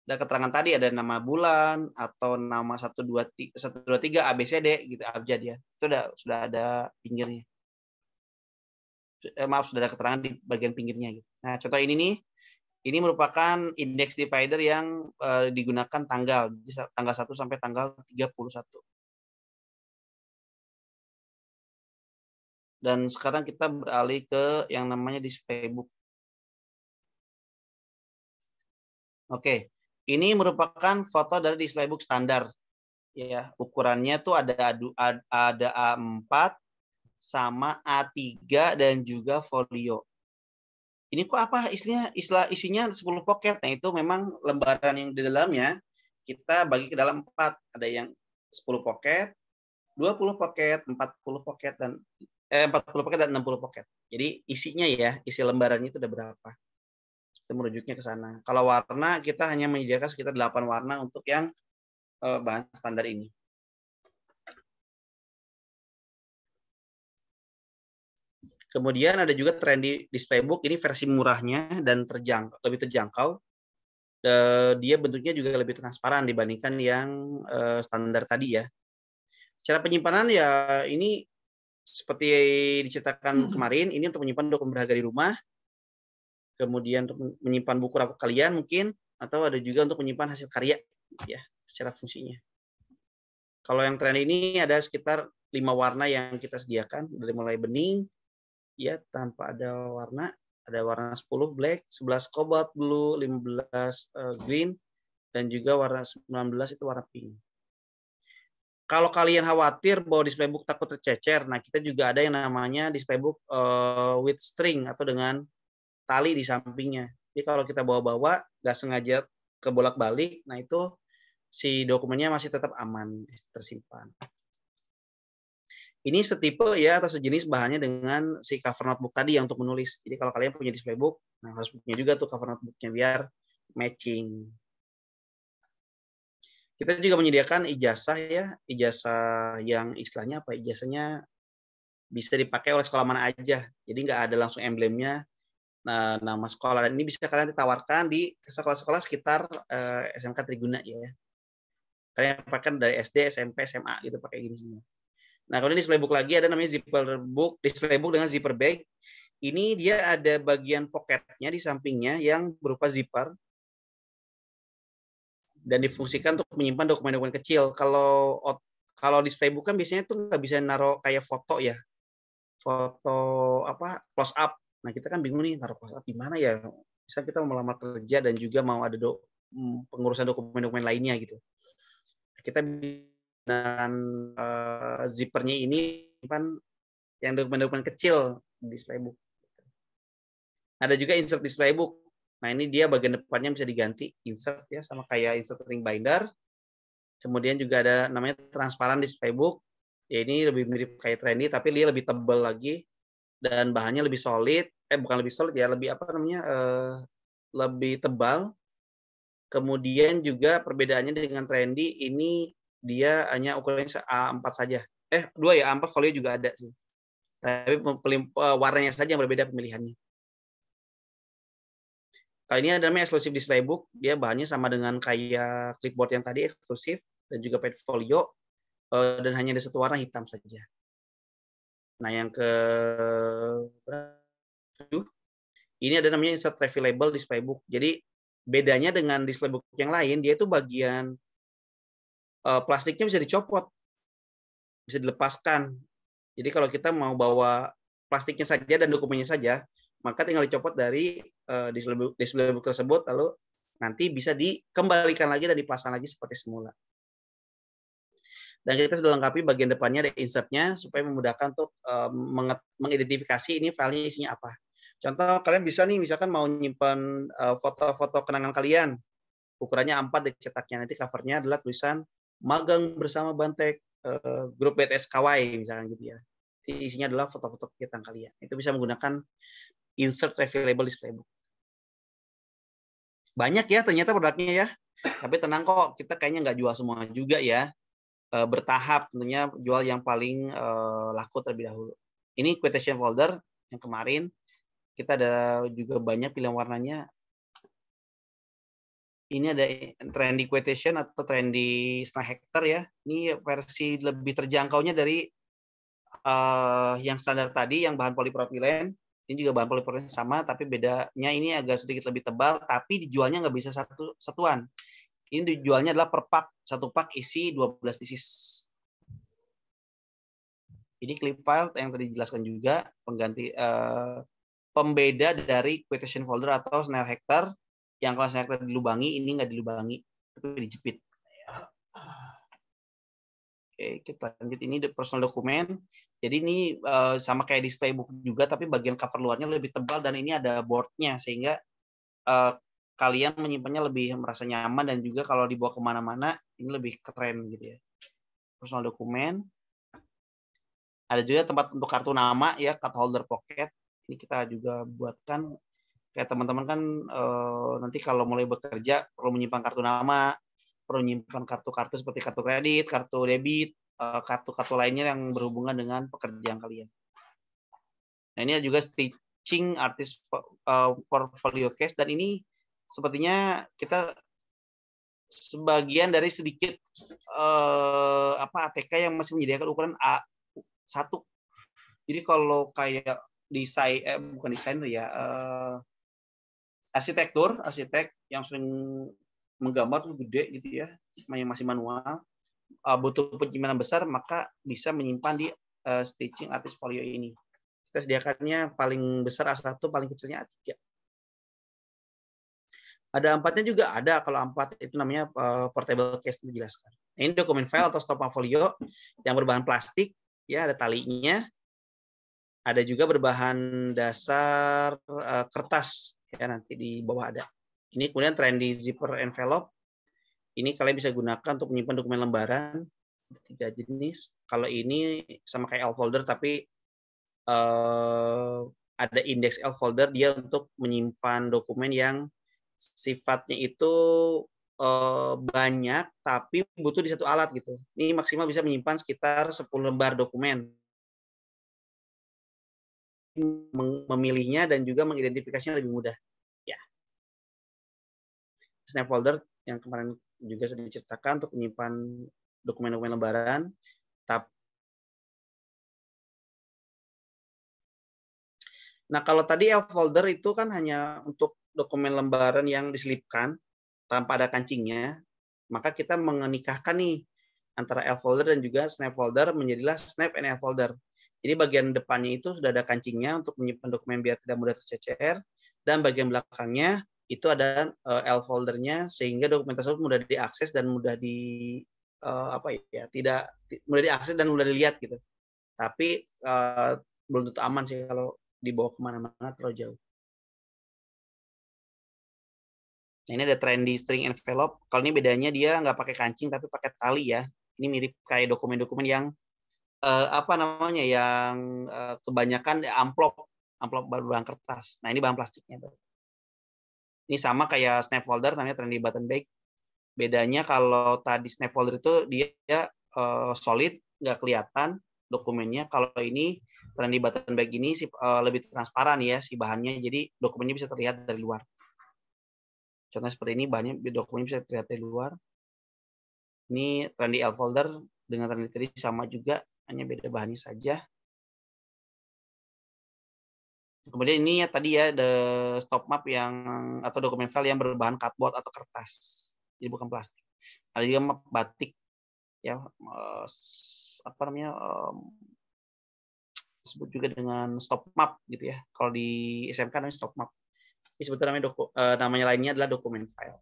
Ada keterangan tadi, ada nama bulan atau nama 123 ABCD gitu, abjad ya. Itu sudah ada pinggirnya. Maaf, sudah ada keterangan di bagian pinggirnya gitu. Nah, contoh ini nih, ini merupakan index divider yang digunakan tanggal 1 sampai tanggal 31. Dan sekarang kita beralih ke yang namanya displaybook. Oke, ini merupakan foto dari displaybook standar. Ya, ukurannya tuh ada A4 sama A3 dan juga folio. Ini kok apa isinya 10 pocket. Nah, itu memang lembaran yang di dalamnya kita bagi ke dalam 4. Ada yang 10 pocket, 20 pocket, 40 pocket dan 40 pocket dan 60 pocket. Jadi isinya ya, isi lembarannya itu ada berapa. Kita merujuknya ke sana. Kalau warna kita hanya menyediakan sekitar 8 warna untuk yang bahan standar ini. Kemudian ada juga Trendy Displaybook, ini versi murahnya dan lebih terjangkau. Dia bentuknya juga lebih transparan dibandingkan yang standar tadi ya. Cara penyimpanan ya ini seperti diceritakan kemarin, ini untuk menyimpan dokumen berharga di rumah, kemudian untuk menyimpan buku rapor kalian mungkin, atau ada juga untuk menyimpan hasil karya ya secara fungsinya. Kalau yang tren ini ada sekitar 5 warna yang kita sediakan, dari mulai bening ya tanpa ada warna, ada warna 10 black, 11 cobalt blue, 15 green, dan juga warna 19 itu warna pink. Kalau kalian khawatir bahwa displaybook takut tercecer, nah kita juga ada yang namanya displaybook with string atau dengan tali di sampingnya. Jadi kalau kita bawa-bawa, nggak sengaja kebolak-balik, nah itu si dokumennya masih tetap aman tersimpan. Ini setipe ya atau sejenis bahannya dengan si cover notebook tadi yang untuk menulis. Jadi kalau kalian punya displaybook, nah harus punya juga tuh cover notebooknya biar matching. Kita juga menyediakan ijazah ya, ijazah yang istilahnya apa? Ijazahnya bisa dipakai oleh sekolah mana aja. Jadi nggak ada langsung emblemnya nama sekolah. Dan ini bisa kalian ditawarkan di sekolah-sekolah sekitar SMK Triguna ya. Kalian pakai dari SD, SMP, SMA gitu pakai gini semua. Nah, kemudian displaybook lagi ada namanya zipperbook, displaybook dengan zipper bag. Ini dia ada bagian pocketnya di sampingnya yang berupa zipper dan difungsikan untuk menyimpan dokumen-dokumen kecil. Kalau displaybook kan biasanya tuh nggak bisa naruh kayak foto ya, foto apa close up. Nah kita kan bingung nih naruh close up di mana ya. Bisa kita mau melamar kerja dan juga mau ada pengurusan dokumen-dokumen lainnya gitu. Kita dengan zippernya ini kan yang dokumen-dokumen kecil di displaybook. Ada juga insert displaybook. Nah, ini dia bagian depannya bisa diganti insert ya sama kayak insert ring binder. Kemudian juga ada namanya transparan displaybook. Ya ini lebih mirip kayak Trendy tapi dia lebih tebal lagi dan bahannya lebih solid. Bukan lebih solid ya, lebih apa namanya? Lebih tebal. Kemudian juga perbedaannya dengan Trendy ini dia hanya ukurannya A4 saja. 2 ya, A4 folio juga ada sih. Tapi warnanya saja yang berbeda pemilihannya. Kali ini ada namanya eksklusif displaybook, dia bahannya sama dengan kayak clipboard yang tadi eksklusif dan juga portfolio dan hanya ada satu warna hitam saja. Nah, yang ke ini ada namanya insert refillable displaybook. Jadi bedanya dengan displaybook yang lain, dia itu bagian plastiknya bisa dicopot, bisa dilepaskan. Jadi kalau kita mau bawa plastiknya saja dan dokumennya saja, maka tinggal dicopot dari displaybook tersebut, lalu nanti bisa dikembalikan lagi dan dipasang lagi seperti semula. Dan kita sudah lengkapi bagian depannya ada insertnya supaya memudahkan untuk mengidentifikasi ini filenya isinya apa. Contoh kalian bisa nih misalkan mau nyimpan foto-foto kenangan kalian, ukurannya A4 dicetaknya, nanti covernya adalah tulisan magang bersama Bantek grup BTS Kawai misalkan gitu ya. Isinya adalah foto-foto kegiatan kalian. Itu bisa menggunakan insert refillable display book. Banyak ya ternyata produknya ya. Tapi tenang kok, kita kayaknya nggak jual semua juga ya. Bertahap tentunya jual yang paling laku terlebih dahulu. Ini quotation folder yang kemarin. Kita ada juga banyak pilihan warnanya. Ini ada trendy quotation atau trendy snack hector ya. Ini versi lebih terjangkaunya dari yang standar tadi, yang bahan polipropilen. Ini juga bahan polipropilen sama, tapi bedanya ini agak sedikit lebih tebal, tapi dijualnya nggak bisa satuan. Ini dijualnya adalah per pak, satu pak isi 12 pieces. Ini clip file yang tadi dijelaskan juga, pengganti pembeda dari quotation folder atau snail hector. Yang kalau snail hector dilubangi, ini nggak dilubangi, tapi dijepit. Oke, kita lanjut. Ini personal document. Jadi ini sama kayak display book juga, tapi bagian cover luarnya lebih tebal dan ini ada boardnya sehingga kalian menyimpannya lebih merasa nyaman dan juga kalau dibawa kemana-mana ini lebih keren gitu ya. Personal document. Ada juga tempat untuk kartu nama ya, card holder pocket. Ini kita juga buatkan kayak teman-teman kan nanti kalau mulai bekerja perlu menyimpan kartu nama, perlu menyimpan kartu-kartu seperti kartu kredit, kartu debit, kartu-kartu lainnya yang berhubungan dengan pekerjaan kalian. Nah ini juga stitching artist portfolio case dan ini sepertinya kita sebagian dari sedikit ATK yang masih menyediakan ukuran A1. Jadi kalau kayak bukan desainer ya, arsitek yang sering menggambar tuh gede gitu ya, yang masih manual, butuh penyimpanan besar, maka bisa menyimpan di stitching artist folio ini. Kita sediakannya paling besar A1, paling kecilnya A3. Ada 4-nya juga ada, kalau 4 itu namanya portable case dijelaskan. Ini dokumen file atau stop folio yang berbahan plastik, ya ada talinya. Ada juga berbahan dasar kertas, ya nanti di bawah ada. Ini kemudian trendy zipper envelope. Ini kalian bisa gunakan untuk menyimpan dokumen lembaran. 3 jenis. Kalau ini sama kayak L folder, tapi ada index L folder, dia untuk menyimpan dokumen yang sifatnya itu banyak, tapi butuh di satu alat gitu. Ini maksimal bisa menyimpan sekitar 10 lembar dokumen. Memilihnya dan juga mengidentifikasinya lebih mudah. Ya. Snap folder yang kemarin juga sudah diceritakan untuk menyimpan dokumen-dokumen lembaran. Nah, kalau tadi L folder itu kan hanya untuk dokumen lembaran yang diselipkan tanpa ada kancingnya, maka kita menikahkan nih antara L folder dan juga snap folder menjadilah snap and L folder. Jadi bagian depannya itu sudah ada kancingnya untuk menyimpan dokumen biar tidak mudah tercecer, dan bagian belakangnya itu ada L foldernya sehingga dokumen tersebut mudah diakses dan mudah mudah diakses dan mudah dilihat gitu. Tapi belum tentu aman sih kalau dibawa kemana-mana terlalu jauh. Nah, ini ada trendy string envelope. Kalau ini bedanya dia nggak pakai kancing tapi pakai tali ya. Ini mirip kayak dokumen-dokumen yang yang kebanyakan amplop berbahan kertas. Nah, ini bahan plastiknya. Ini sama kayak snap folder, namanya trendy button bag. Bedanya kalau tadi snap folder itu dia solid, nggak kelihatan dokumennya. Kalau ini trendy button bag ini lebih transparan ya si bahannya, jadi dokumennya bisa terlihat dari luar. Contohnya seperti ini, bahannya dokumennya bisa terlihat dari luar. Ini trendy L folder dengan trendy tadi sama juga, hanya beda bahannya saja. Kemudian ini ya tadi ya the stop map atau dokumen file yang berbahan cardboard atau kertas, jadi bukan plastik. Ada juga map batik ya, disebut juga dengan stop map gitu ya. Kalau di SMK namanya stop map. Ini sebetulnya namanya lainnya adalah dokumen file.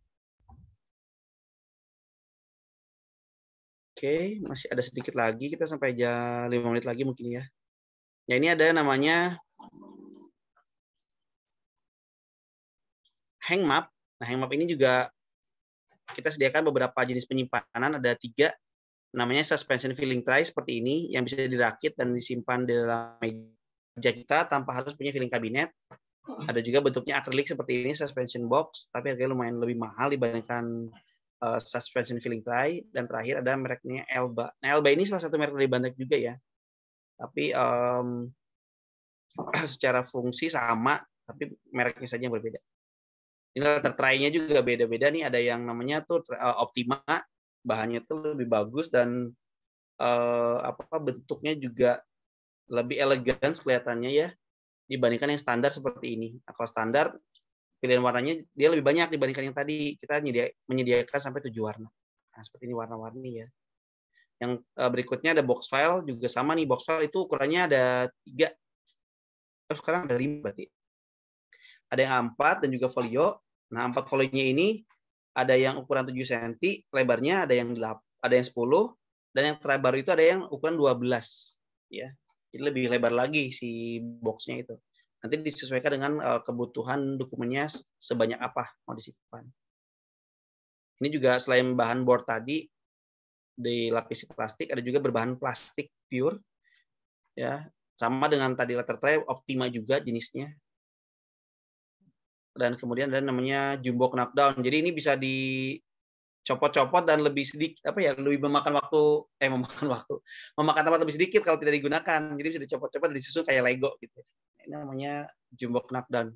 Oke, masih ada sedikit lagi, kita sampai 5 menit lagi mungkin ya. Ya ini ada namanya hang map. Nah, hang map ini juga kita sediakan beberapa jenis penyimpanan, ada 3. Namanya suspension filling tray seperti ini, yang bisa dirakit dan disimpan di dalam meja kita tanpa harus punya filling kabinet. Ada juga bentuknya akrilik seperti ini, suspension box, tapi harganya lumayan lebih mahal dibandingkan suspension filling tray. Dan terakhir ada mereknya Elba. Nah, Elba ini salah satu merek dari Bandek juga ya. Tapi secara fungsi sama, tapi mereknya saja yang berbeda. Ini letter tray-nya juga beda-beda nih. Ada yang namanya tuh Optima, bahannya tuh lebih bagus dan bentuknya juga lebih elegan kelihatannya ya dibandingkan yang standar seperti ini. Nah, kalau standar pilihan warnanya dia lebih banyak dibandingkan yang tadi. Kita menyediakan sampai 7 warna. Nah, seperti ini warna-warni ya. Yang berikutnya ada box file juga sama nih. Box file itu ukurannya ada 3. Sekarang ada 5 berarti. Ada yang A4 dan juga folio. Nah, 4 folionya ini ada yang ukuran 7 cm lebarnya, ada yang 10, dan yang terbaru itu ada yang ukuran 12 ya. Jadi lebih lebar lagi si boxnya itu. Nanti disesuaikan dengan kebutuhan dokumennya sebanyak apa mau disimpan. Ini juga selain bahan board tadi dilapisi plastik, ada juga berbahan plastik pure ya. Sama dengan tadi letter tray, Optima juga jenisnya. Dan kemudian ada namanya jumbo knockdown. Jadi ini bisa dicopot-copot dan lebih sedikit lebih memakan tempat lebih sedikit kalau tidak digunakan. Jadi bisa dicopot-copot dan disusun kayak Lego gitu. Ini namanya jumbo knockdown.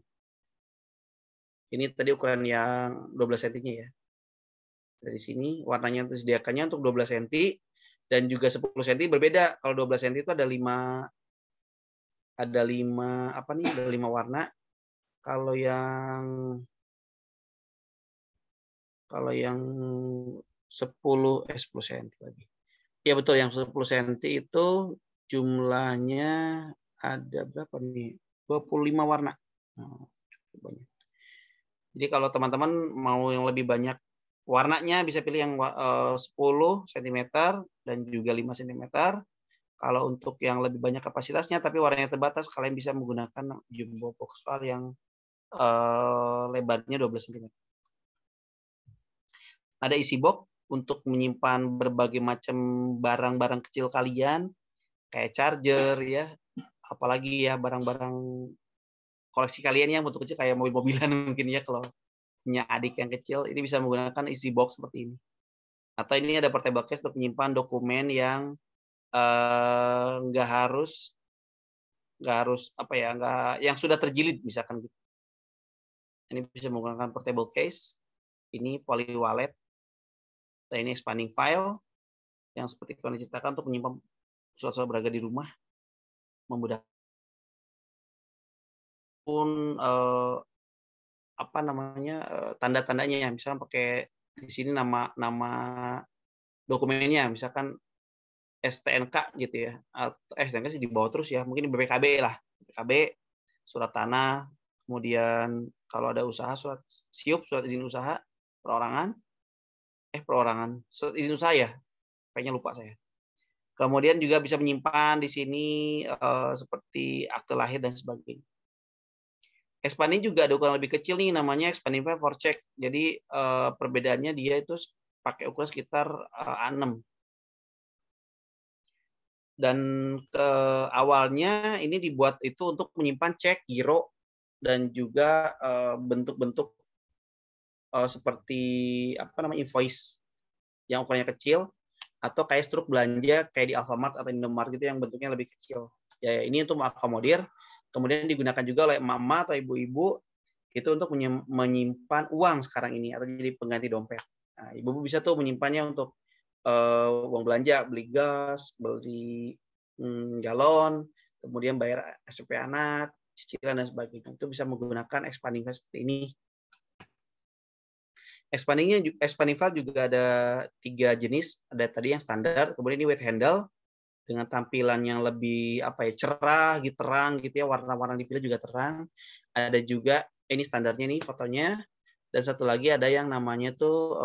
Ini tadi ukuran yang 12 cm-nya ya. Dari sini warnanya disediakannya untuk 12 cm dan juga 10 cm berbeda. Kalau 12 cm itu ada 5 warna. Kalau yang 10 cm lagi. Ya betul, yang 10 cm itu jumlahnya ada berapa nih? 25 warna. Nah, cukup banyak. Jadi kalau teman-teman mau yang lebih banyak warnanya bisa pilih yang 10 cm dan juga 5 cm. Kalau untuk yang lebih banyak kapasitasnya tapi warnanya terbatas, kalian bisa menggunakan jumbo box file yang lebarnya 12 cm. Ada isi box untuk menyimpan berbagai macam barang-barang kecil kalian, kayak charger ya, apalagi ya barang-barang koleksi kalian yang bentuk kecil kayak mobil-mobilan mungkin ya, kalau punya adik yang kecil, ini bisa menggunakan isi box seperti ini. Atau ini ada portable case untuk menyimpan dokumen yang nggak harus yang sudah terjilid misalkan gitu. Ini bisa menggunakan portable case. Ini poly wallet. Nah, ini expanding file yang seperti yang diceritakan untuk menyimpan suatu berada di rumah, memudahkan pun tanda-tandanya, misalkan pakai di sini nama dokumennya, misalkan STNK gitu ya, STNK sih di bawah terus ya, mungkin di BPKB lah, BPKB, surat tanah, kemudian kalau ada usaha surat SIUP, surat izin usaha, surat izin usaha ya, kayaknya lupa saya. Kemudian juga bisa menyimpan di sini seperti akte lahir dan sebagainya. Expanding juga ada ukuran lebih kecil nih, namanya expanding file for check. Jadi perbedaannya dia itu pakai ukuran sekitar A6. Dan awalnya ini dibuat itu untuk menyimpan cek, giro, dan juga bentuk-bentuk seperti invoice yang ukurannya kecil, atau kayak struk belanja kayak di Alfamart atau Indomaret gitu yang bentuknya lebih kecil. Ya, ini untuk mengakomodir. Kemudian digunakan juga oleh emak-emak atau ibu-ibu itu untuk menyimpan uang sekarang ini atau jadi pengganti dompet. Nah, ibu-ibu bisa tuh menyimpannya untuk uang belanja, beli gas, beli galon, kemudian bayar SPP anak, cicilan dan sebagainya. Itu bisa menggunakan expanding file seperti ini. Expanding file juga ada 3 jenis. Ada tadi yang standar, kemudian ini weight handle dengan tampilan yang lebih cerah, gitu, terang gitu ya, warna-warna dipilih juga terang. Ada juga ini standarnya nih fotonya. Dan satu lagi ada yang namanya tuh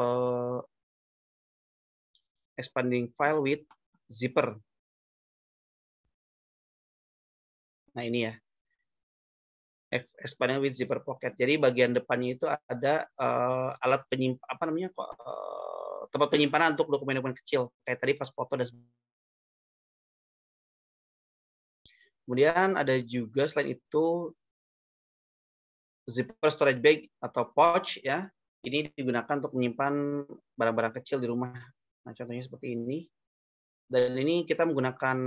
expanding file with zipper. Nah, ini ya. Expanding with zipper pocket. Jadi bagian depannya itu ada alat tempat penyimpanan untuk dokumen-dokumen kecil kayak tadi pas foto dan kemudian ada juga selain itu zipper storage bag atau pouch ya. Ini digunakan untuk menyimpan barang-barang kecil di rumah. Nah, contohnya seperti ini. Dan ini kita menggunakan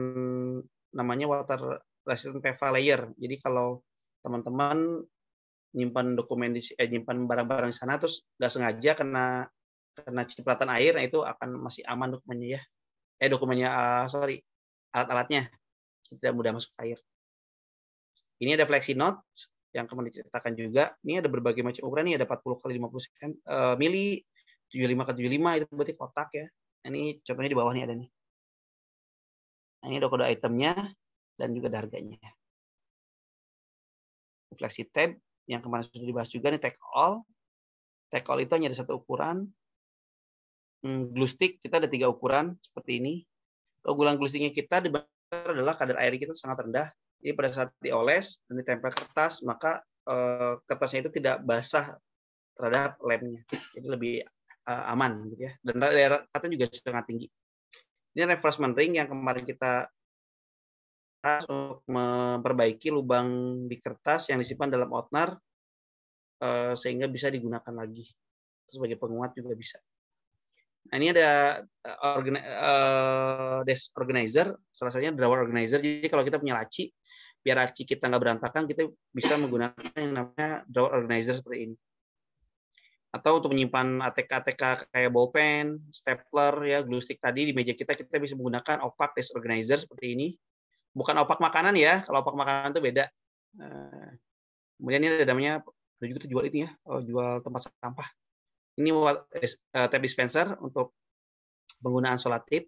namanya water resistant PEVA layer. Jadi kalau teman-teman nyimpan dokumen nyimpan barang-barang di sana terus nggak sengaja kena cipratan air, nah itu akan masih aman dokumennya ya. Alat-alatnya tidak mudah masuk air. Ini ada flexi notes yang kemarin diceritakan juga. Ini ada berbagai macam ukuran, ini ada 40 kali 50 mili, 75 ke 75 itu berarti kotak ya. Nah, ini contohnya di bawah nih ada nih. Nah, ini ada kode itemnya dan juga ada harganya. Flexi tab yang kemarin sudah dibahas juga nih, take all. Take all itu hanya ada satu ukuran. Glue stick kita ada 3 ukuran seperti ini. Keunggulan glue sticknya kita adalah kadar air kita sangat rendah. Jadi pada saat dioles dan ditempel kertas, maka kertasnya itu tidak basah terhadap lemnya. Jadi lebih aman gitu ya. Dan daerah katanya juga sangat tinggi. Ini reinforcement ring yang kemarin kita untuk memperbaiki lubang di kertas yang disimpan dalam outener sehingga bisa digunakan lagi. Sebagai penguat juga bisa. Nah, ini ada desk organizer, salah satunya drawer organizer. Jadi kalau kita punya laci, biar laci kita nggak berantakan, kita bisa menggunakan yang namanya drawer organizer seperti ini. Atau untuk menyimpan ATK-ATK kayak ballpen, stapler, ya, glue stick tadi di meja kita bisa menggunakan opak desk organizer seperti ini. Bukan opak makanan ya, kalau opak makanan itu beda. Kemudian ini ada namanya, juga jual itu ya, jual tempat sampah. Ini tab dispenser untuk penggunaan solatif.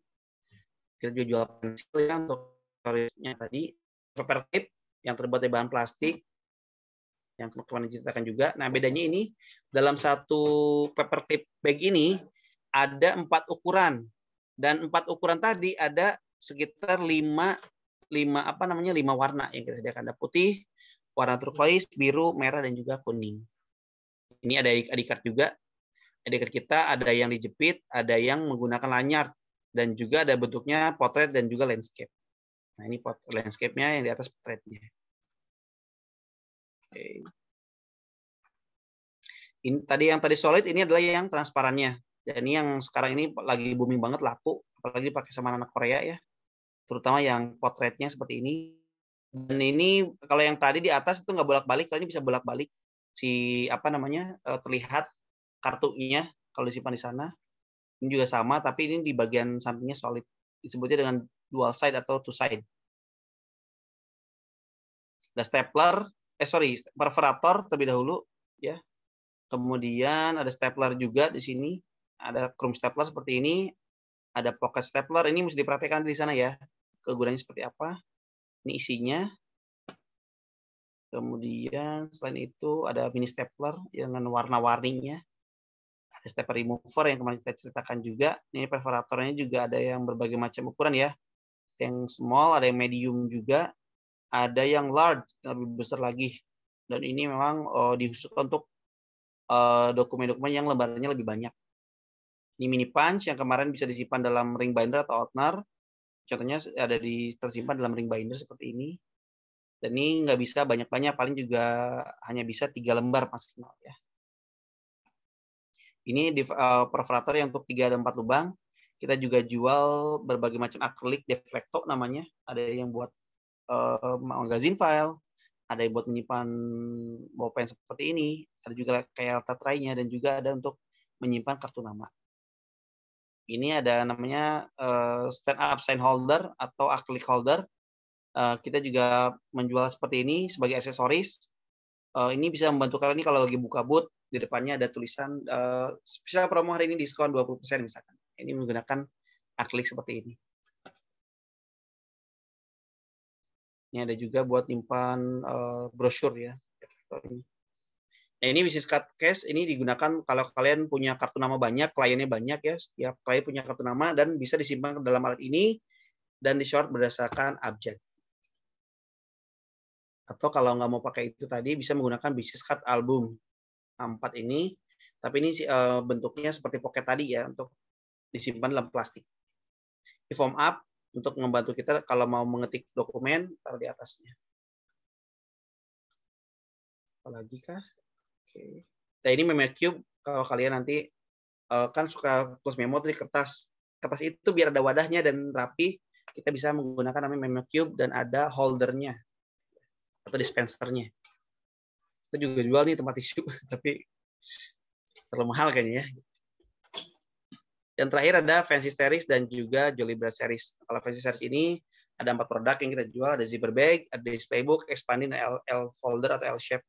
Kita juga jual pensil ya untuk storage-nya tadi. Paper clip yang terbuat dari bahan plastik yang kemarin diceritakan juga. Nah, bedanya ini dalam satu paper clip bag ini ada 4 ukuran. Dan 4 ukuran tadi ada sekitar 5 warna yang kita sediakan. Ada putih, warna turquoise, biru, merah, dan juga kuning. Ini ada ID card juga. ID card kita ada yang dijepit, ada yang menggunakan lanyard, dan juga ada bentuknya potret dan juga landscape. Nah, ini landscape-nya yang di atas potretnya. Oke. Ini yang tadi solid, ini adalah yang transparannya. Dan ini yang sekarang ini lagi booming banget, laku, apalagi dipakai sama anak Korea ya. Terutama yang potretnya seperti ini. Dan ini kalau yang tadi di atas itu nggak bolak-balik, kalau ini bisa bolak-balik. Terlihat kartunya kalau disimpan di sana. Ini juga sama, tapi ini di bagian sampingnya solid. Disebutnya dengan dual side atau two side. Ada perforator terlebih dahulu ya. Kemudian ada stapler juga di sini. Ada chrome stapler seperti ini. Ada pocket stapler, ini mesti diperhatikan di sana ya. Kegunaannya seperti apa? Ini isinya. Kemudian selain itu ada mini stapler dengan warna-warninya. Ada stapler remover yang kemarin kita ceritakan juga. Ini perforatornya juga ada yang berbagai macam ukuran ya. Yang small, ada yang medium juga. Ada yang large, yang lebih besar lagi. Dan ini memang dikhususkan untuk dokumen-dokumen yang lembarannya lebih banyak. Ini mini punch yang kemarin bisa disimpan dalam ring binder atau outener. Contohnya ada tersimpan dalam ring binder seperti ini. Dan ini nggak bisa banyak-banyak, paling juga hanya bisa 3 lembar maksimal ya. Ini perforator yang untuk 3 dan 4 lubang. Kita juga jual berbagai macam akrilik deflecto namanya. Ada yang buat magazine file, ada yang buat menyimpan ballpen seperti ini, ada juga kayak tetrainya, dan juga ada untuk menyimpan kartu nama. Ini ada namanya stand up sign holder atau acrylic holder. Kita juga menjual seperti ini sebagai aksesoris. Ini bisa membantu kalian kalau lagi buka booth, di depannya ada tulisan spesial promo hari ini diskon 20% misalkan. Ini menggunakan akrilik seperti ini. Ini ada juga buat nyimpan brosur ya. Nah, ini business card case, ini digunakan kalau kalian punya kartu nama banyak, kliennya banyak ya, setiap klien punya kartu nama dan bisa disimpan ke dalam alat ini dan di-sort berdasarkan abjad. Atau kalau nggak mau pakai itu tadi, bisa menggunakan business card album. 4 ini, tapi ini bentuknya seperti pocket tadi ya, untuk disimpan dalam plastik. Di form up, untuk membantu kita kalau mau mengetik dokumen, taruh di atasnya. Apalagi kah? Oke. Nah, ini memory cube kalau kalian nanti kan suka tulis memo di kertas. Kertas itu biar ada wadahnya dan rapi, kita bisa menggunakan namanya memory cube dan ada holdernya atau dispensernya. Kita juga jual nih tempat tisu, tapi terlalu mahal kayaknya ya. Dan terakhir ada Fancy Series dan juga Jolly Bright Series. Kalau Fancy Series ini ada 4 produk yang kita jual, ada zipper bag, ada display book, expanding, L folder atau L shape.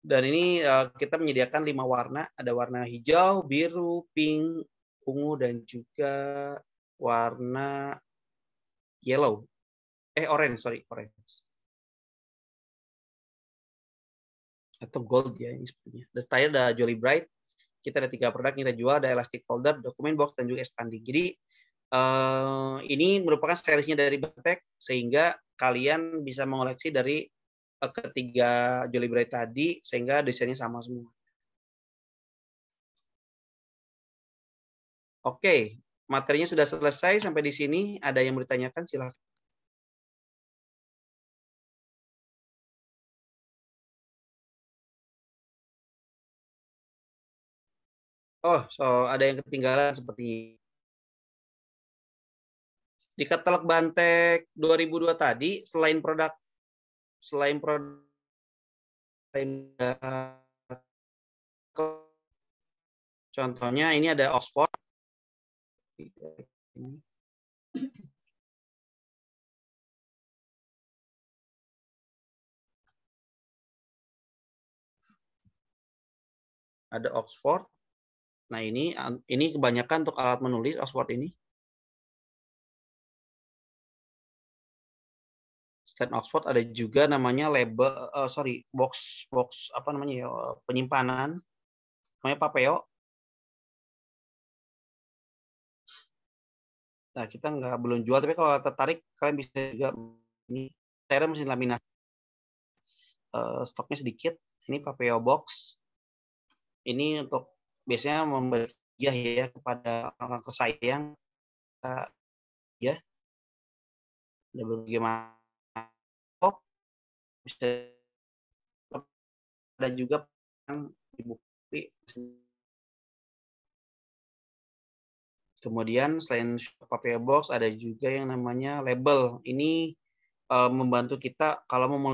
Dan ini kita menyediakan 5 warna, ada warna hijau, biru, pink, ungu, dan juga warna yellow. Orange. Atau gold ya ini sepertinya. Dan terakhir ada Jolly Bright. Kita ada 3 produk yang kita jual, ada elastic folder, document box, dan juga expanding. Jadi ini merupakan seriesnya dari Batek, sehingga kalian bisa mengoleksi dari ketiga Jolly Bright tadi, sehingga desainnya sama semua. Oke, materinya sudah selesai sampai di sini. Ada yang mau ditanyakan? Silakan. Oh, ada yang ketinggalan seperti di katalog Bantek 2002 tadi, selain produk contohnya ini ada Oxford. Ada Oxford. Nah, ini kebanyakan untuk alat menulis Oxford ini. Selain Oxford ada juga namanya label, box apa namanya ya, penyimpanan, namanya Papeo. Nah, kita belum jual, tapi kalau tertarik kalian bisa juga. Ini saya mesin laminat, stoknya sedikit. Ini Papeo box. Ini untuk biasanya memberi ya kepada orang tersayang, ya. Ada berbagai macam. Bisa ada juga yang dibukti. Kemudian selain Papeo box ada juga yang namanya label. Ini membantu kita kalau mau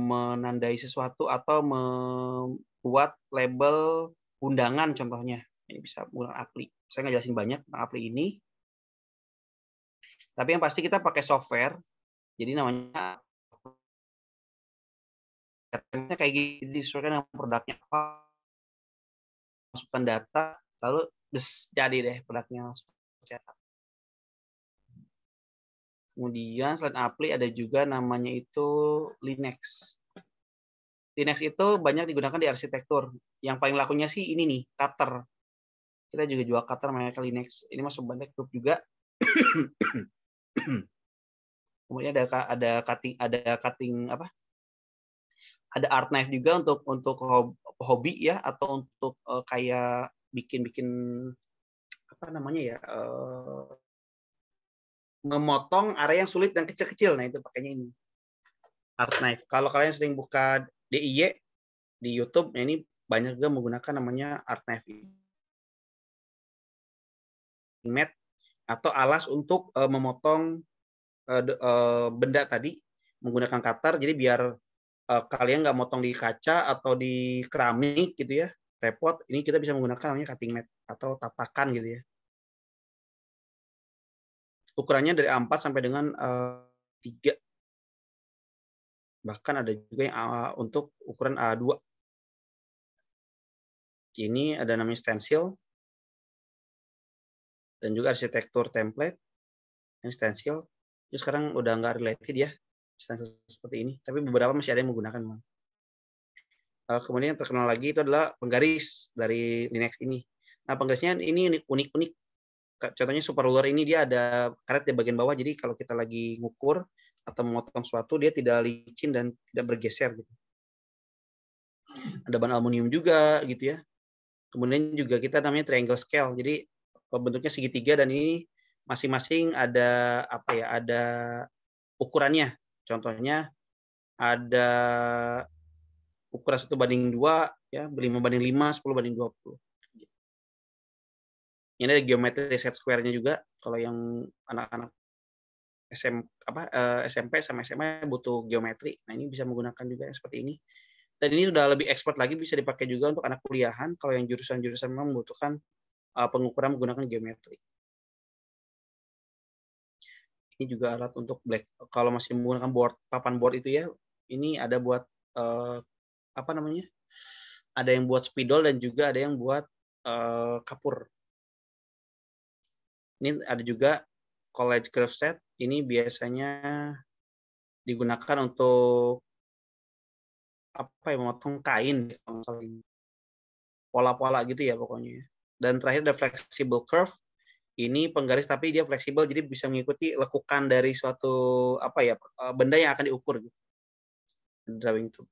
menandai sesuatu atau membuat label undangan contohnya. Ini bisa menggunakan Apply. Saya nggak jelasin banyak tentang Apply ini. Tapi yang pasti kita pakai software. Jadi namanya kayak gini, disesuaikan dengan produknya apa, masukkan data, lalu jadi deh produknya langsung cetak. Kemudian selain Apply ada juga namanya itu Linux. Linux itu banyak digunakan di arsitektur. Yang paling lakunya sih ini nih, Cutter. Kita juga jual Cutter namanya Linux. Ini masuk Bantek Group juga. Kemudian ada cutting apa? Ada art knife juga untuk hobi ya, atau untuk kayak bikin apa namanya ya, memotong area yang sulit dan kecil-kecil. Nah, itu pakainya ini art knife. Kalau kalian sering buka DIY di YouTube, ini banyak juga menggunakan namanya art knife mat atau alas untuk memotong benda tadi menggunakan cutter. Jadi biar kalian nggak motong di kaca atau di keramik gitu ya, repot. Ini kita bisa menggunakan namanya cutting mat atau tatakan gitu ya. Ukurannya dari A4 sampai dengan 3. Bahkan ada juga yang untuk ukuran A2. Ini ada namanya stencil. Dan juga arsitektur template. Ini stencil. Ini sekarang udah nggak related ya, stencil seperti ini. Tapi beberapa masih ada yang menggunakan. Kemudian yang terkenal lagi itu adalah penggaris dari Linux ini. Nah, penggarisnya ini unik-unik. Contohnya super ruler ini dia ada karet di bagian bawah, jadi kalau kita lagi ngukur atau memotong sesuatu dia tidak licin dan tidak bergeser gitu. Ada bahan aluminium juga gitu ya. Kemudian juga kita namanya triangle scale, jadi bentuknya segitiga dan ini masing-masing ada apa ya? Ada ukurannya. Contohnya ada ukuran 1:2, Ya, 5/5, 10/20. Ini ada geometri set square-nya juga. Kalau yang anak-anak SMP sama SMA butuh geometri. Nah, ini bisa menggunakan juga yang seperti ini. Dan ini sudah lebih expert lagi, bisa dipakai juga untuk anak kuliahan. Kalau yang jurusan-jurusan memang membutuhkan pengukuran menggunakan geometri. Ini juga alat untuk black. Kalau masih menggunakan papan board itu ya, ini ada buat apa namanya? Ada yang buat spidol dan juga ada yang buat kapur. Ini ada juga college curve set. Ini biasanya digunakan untuk apa ya, memotong kain, pola-pola gitu ya pokoknya. Dan terakhir ada flexible curve. Ini penggaris tapi dia fleksibel, jadi bisa mengikuti lekukan dari suatu apa ya, benda yang akan diukur gitu. Drawing tool.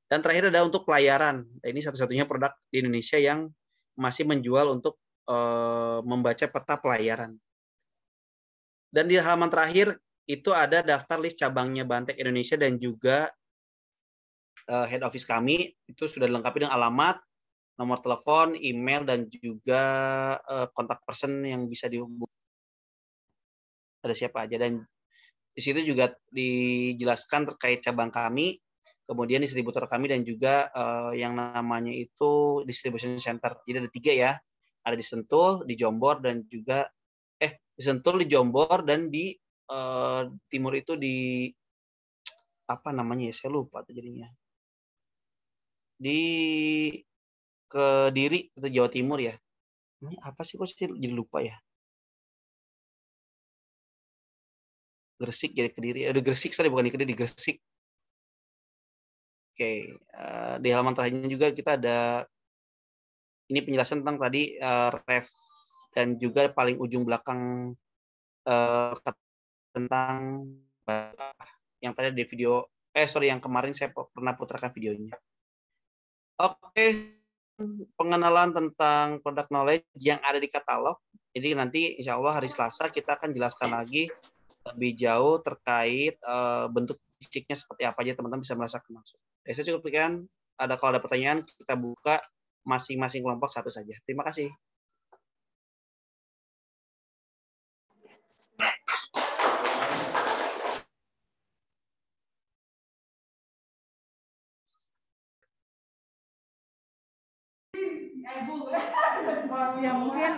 Dan terakhir ada untuk pelayaran. Ini satu-satunya produk di Indonesia yang masih menjual untuk membaca peta pelayaran. Dan di halaman terakhir itu ada daftar list cabangnya Bantek Indonesia dan juga head office kami. Itu sudah dilengkapi dengan alamat, nomor telepon, email, dan juga kontak person yang bisa dihubungi. Ada siapa aja. Dan di situ juga dijelaskan terkait cabang kami, kemudian distributor kami, dan juga yang namanya itu distribution center. Jadi ada 3 ya. Ada di Sentul, di Jombor, dan juga di Sentul, di Jombor, dan di timur itu di apa namanya ya, saya lupa tuh jadinya. Di Kediri atau Jawa Timur ya. Ini apa sih kok saya jadi lupa ya? Gresik jadi Kediri. Ada Gresik, sorry, bukan di Kediri, di Gresik. Oke, di halaman terakhirnya juga kita ada ini penjelasan tentang tadi ref dan juga paling ujung belakang tentang yang tadi di video yang kemarin saya pernah putarkan videonya. Oke, pengenalan tentang product knowledge yang ada di katalog. Jadi nanti insya Allah hari Selasa kita akan jelaskan lagi lebih jauh terkait bentuk fisiknya seperti apa aja, teman-teman bisa merasakan langsung. Saya cukup sekian. Kalau ada pertanyaan kita buka masing-masing kelompok satu saja. Terima kasih. Ya mungkin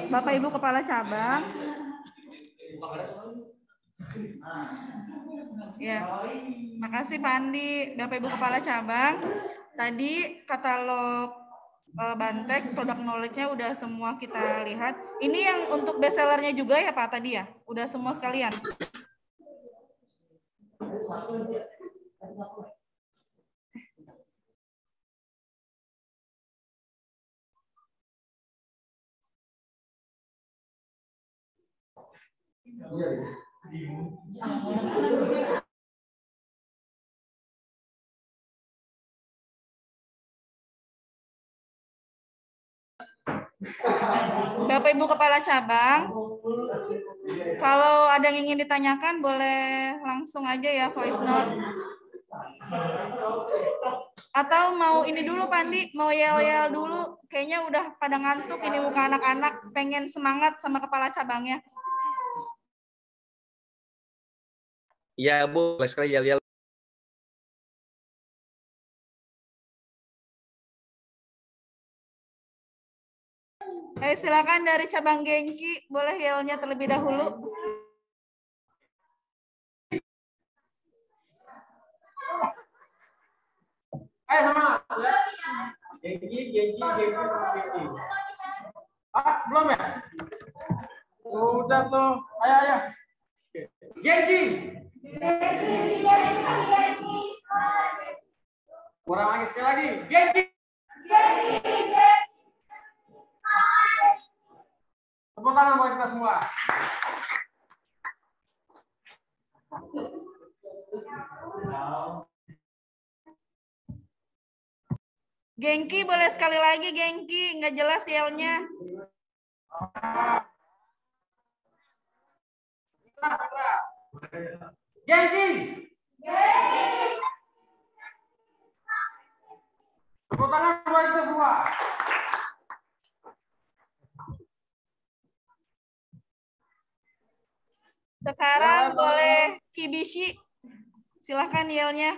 Bapak Ibu Kepala Cabang. Ya, makasih Pak Andi, Bapak Ibu Kepala Cabang. Tadi katalog Bantek, product knowledge-nya udah semua kita lihat. Ini yang untuk bestsellernya juga ya Pak tadi ya? Udah semua sekalian? Bapak Ibu Kepala Cabang, kalau ada yang ingin ditanyakan boleh langsung aja ya voice note. Atau mau ini dulu Pandi, mau yel-yel dulu. Kayaknya udah pada ngantuk ini muka anak-anak, pengen semangat sama kepala cabangnya. Iya Bu, boleh sekali yel-yel. Silakan dari cabang Gengki, boleh yelnya terlebih dahulu. Semangat ya. Gengki. Belum ya? Udah tuh. Ayo. Gengki. Kurang lagi sekali lagi. Gengki. Tepuk tangan buat kita semua. Gengki boleh sekali lagi Gengki, nggak jelas yelnya. Gengki. Tepuk tangan buat kita semua. Sekarang boleh Kibishi. Silahkan yelnya.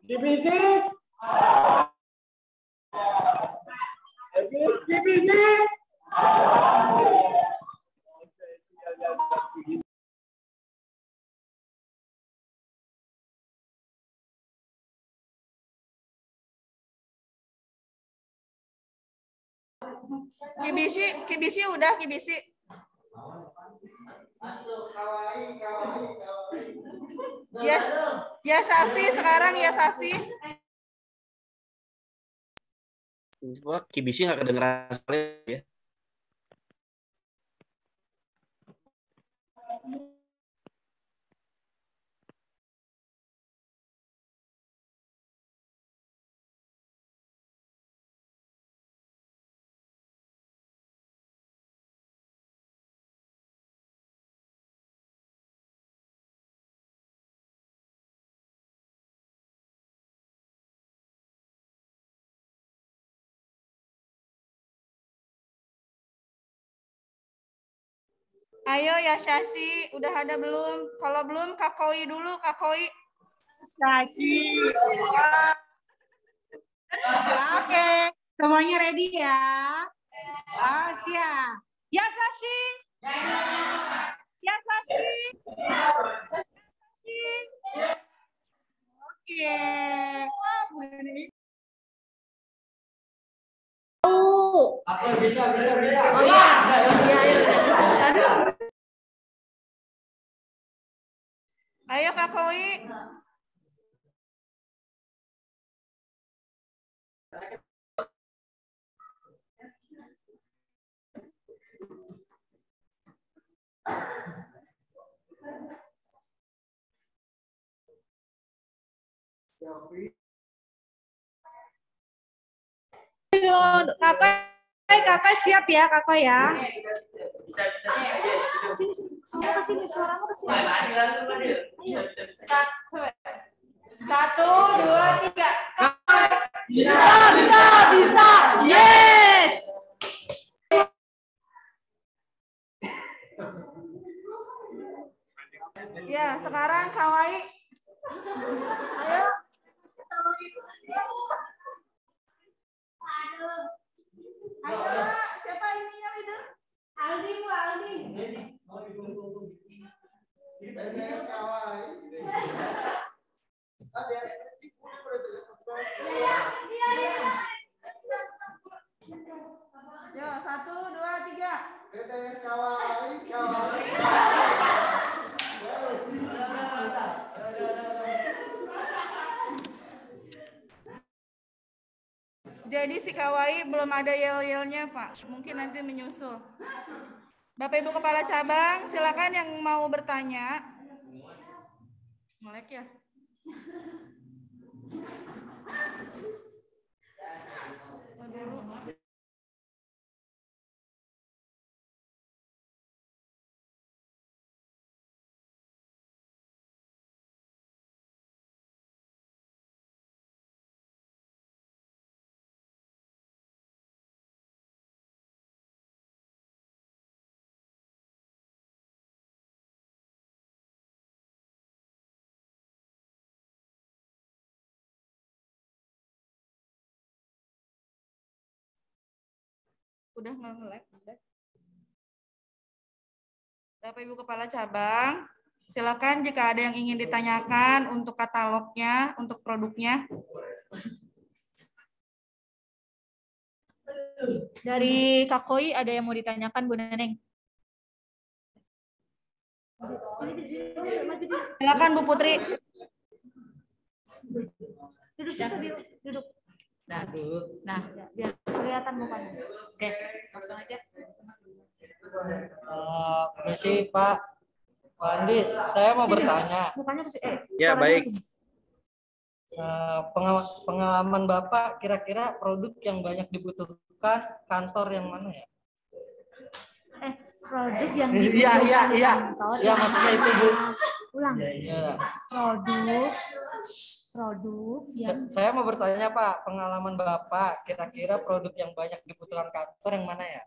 Divisi. Divisi. Kibishi udah Kibishi. Ya Sasi sekarang ya Sasi. Wah, Kibishi nggak kedengeran sekali ya. Ayo ya Sasi, udah ada belum? Kalau belum Kakoi dulu, Kakoi. Sashi. Oke, semuanya ready ya? Oh, siap. Ya Sashi. Ya Sashi. Oke. Bisa. Oh iya. Ayo Kakoi. Kakak siap ya, kakak ya. Bisa. Sini, suaramu ke sini. Bisa. 1, 2, 3. Bisa. Yes. Ya, sekarang Kawaii. Ayo. Ayo, siapa ininya leader? Aldi, Bu Aldi. Yo, 1, 2, 3. BTS Kawaii. Jadi si Kawaii belum ada yel-yelnya, Pak. Mungkin nanti menyusul. Bapak Ibu Kepala Cabang, silakan yang mau bertanya. Melek ya? Udah nggak nge-lag? Bapak Ibu Kepala Cabang, silakan jika ada yang ingin ditanyakan untuk katalognya, untuk produknya. Dari Kak Koi ada yang mau ditanyakan, Bu Neneng? Silakan Bu Putri. Duduk. Nah, biar kelihatan mukanya. Oke, langsung aja. Permisi Pak Andi, saya mau bertanya. Mukanya Ya, baik. Pengalaman Bapak kira-kira produk yang banyak dibutuhkan kantor yang mana ya? Produk yang Iya. kantor. Iya, maksudnya itu Bu. Ulang. Iya. Produk yang Saya mau bertanya Pak, pengalaman Bapak kira-kira produk yang banyak dibutuhkan kantor yang mana ya?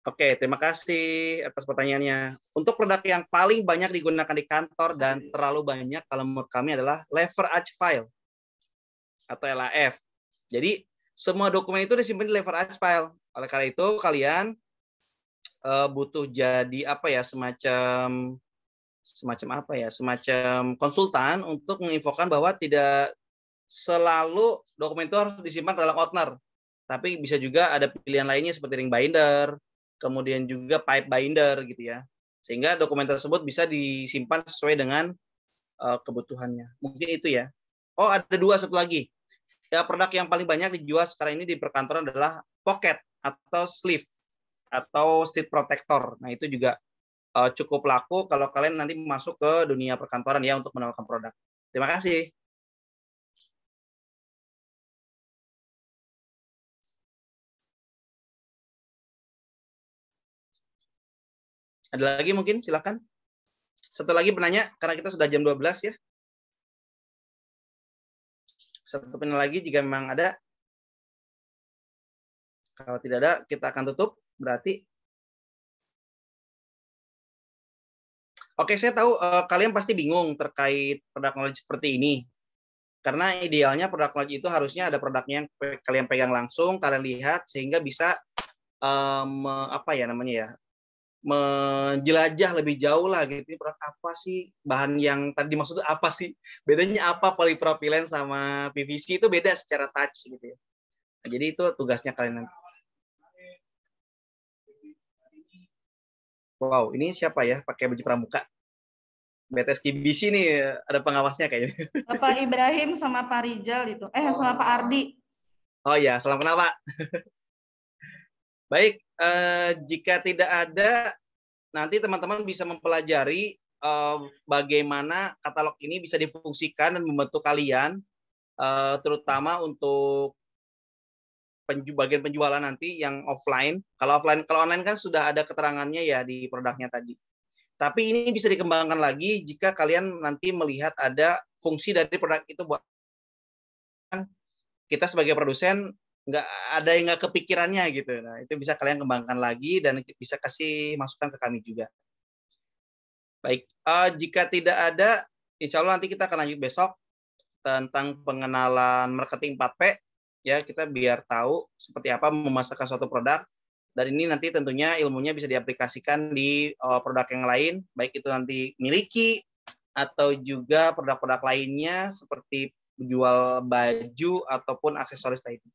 Oke, terima kasih atas pertanyaannya. Untuk produk yang paling banyak digunakan di kantor dan terlalu banyak kalau menurut kami adalah lever arch file atau LAF. Jadi semua dokumen itu disimpan di lever arch file. Oleh karena itu kalian butuh jadi semacam konsultan untuk menginfokan bahwa tidak selalu dokumen itu harus disimpan ke dalam Outner, tapi bisa juga ada pilihan lainnya seperti ring binder, kemudian juga pipe binder gitu ya, sehingga dokumen tersebut bisa disimpan sesuai dengan kebutuhannya. Mungkin itu ya. Oh, ada satu lagi ya, produk yang paling banyak dijual sekarang ini di perkantoran adalah pocket atau sleeve atau seat protector. Nah, itu juga cukup laku kalau kalian nanti masuk ke dunia perkantoran ya untuk menawarkan produk. Terima kasih. Ada lagi mungkin, silakan. Satu lagi penanya, karena kita sudah jam 12 ya. Satu penanya lagi jika memang ada. Kalau tidak ada, kita akan tutup. Berarti oke, saya tahu kalian pasti bingung terkait product knowledge seperti ini. Karena idealnya product knowledge itu harusnya ada produknya yang kalian pegang langsung, kalian lihat sehingga bisa menjelajah lebih jauh lah gitu. Ini produk apa sih? Bahan yang tadi dimaksud itu apa sih? Bedanya apa polypropylen sama PVC itu beda secara touch gitu ya. Nah, jadi itu tugasnya kalian nanti. Wow, ini siapa ya pakai baju pramuka? BTS KBC nih ada pengawasnya kayaknya. Bapak Ibrahim sama Pak Rijal itu. Sama Pak Ardi. Oh ya, salam kenal Pak. Baik, jika tidak ada, nanti teman-teman bisa mempelajari bagaimana katalog ini bisa difungsikan dan membantu kalian, terutama untuk bagian penjualan nanti yang offline. Kalau online kan sudah ada keterangannya ya di produknya tadi. Tapi ini bisa dikembangkan lagi jika kalian nanti melihat ada fungsi dari produk itu buat kita sebagai produsen nggak ada yang nggak kepikirannya gitu. Nah, itu bisa kalian kembangkan lagi dan bisa kasih masukan ke kami juga. Baik, jika tidak ada, insya Allah nanti kita akan lanjut besok tentang pengenalan marketing 4P. Ya, kita biar tahu seperti apa memasarkan suatu produk. Dan ini nanti tentunya ilmunya bisa diaplikasikan di produk yang lain, baik itu nanti miliki atau juga produk-produk lainnya seperti jual baju ataupun aksesoris lainnya.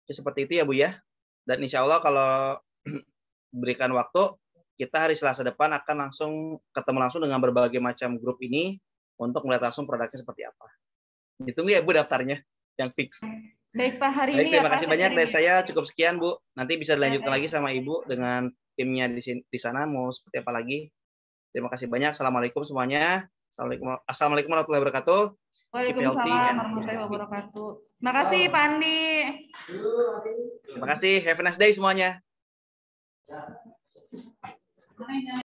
Seperti itu ya Bu ya. Dan insya Allah kalau berikan waktu, kita hari Selasa depan akan ketemu langsung dengan berbagai macam grup ini untuk melihat langsung produknya seperti apa. Ditunggu ya Bu daftarnya yang fix. Baik Pak, hari Baik, ini terima kasih banyak dari saya. Cukup sekian Bu. Nanti bisa dilanjutkan lagi sama Ibu dengan timnya di sana mau seperti apa lagi. Terima kasih banyak. Assalamualaikum semuanya. Assalamualaikum warahmatullahi wabarakatuh. Waalaikumsalam warahmatullahi wabarakatuh. Terima kasih Pak Andi. Terima kasih. Have a nice day semuanya.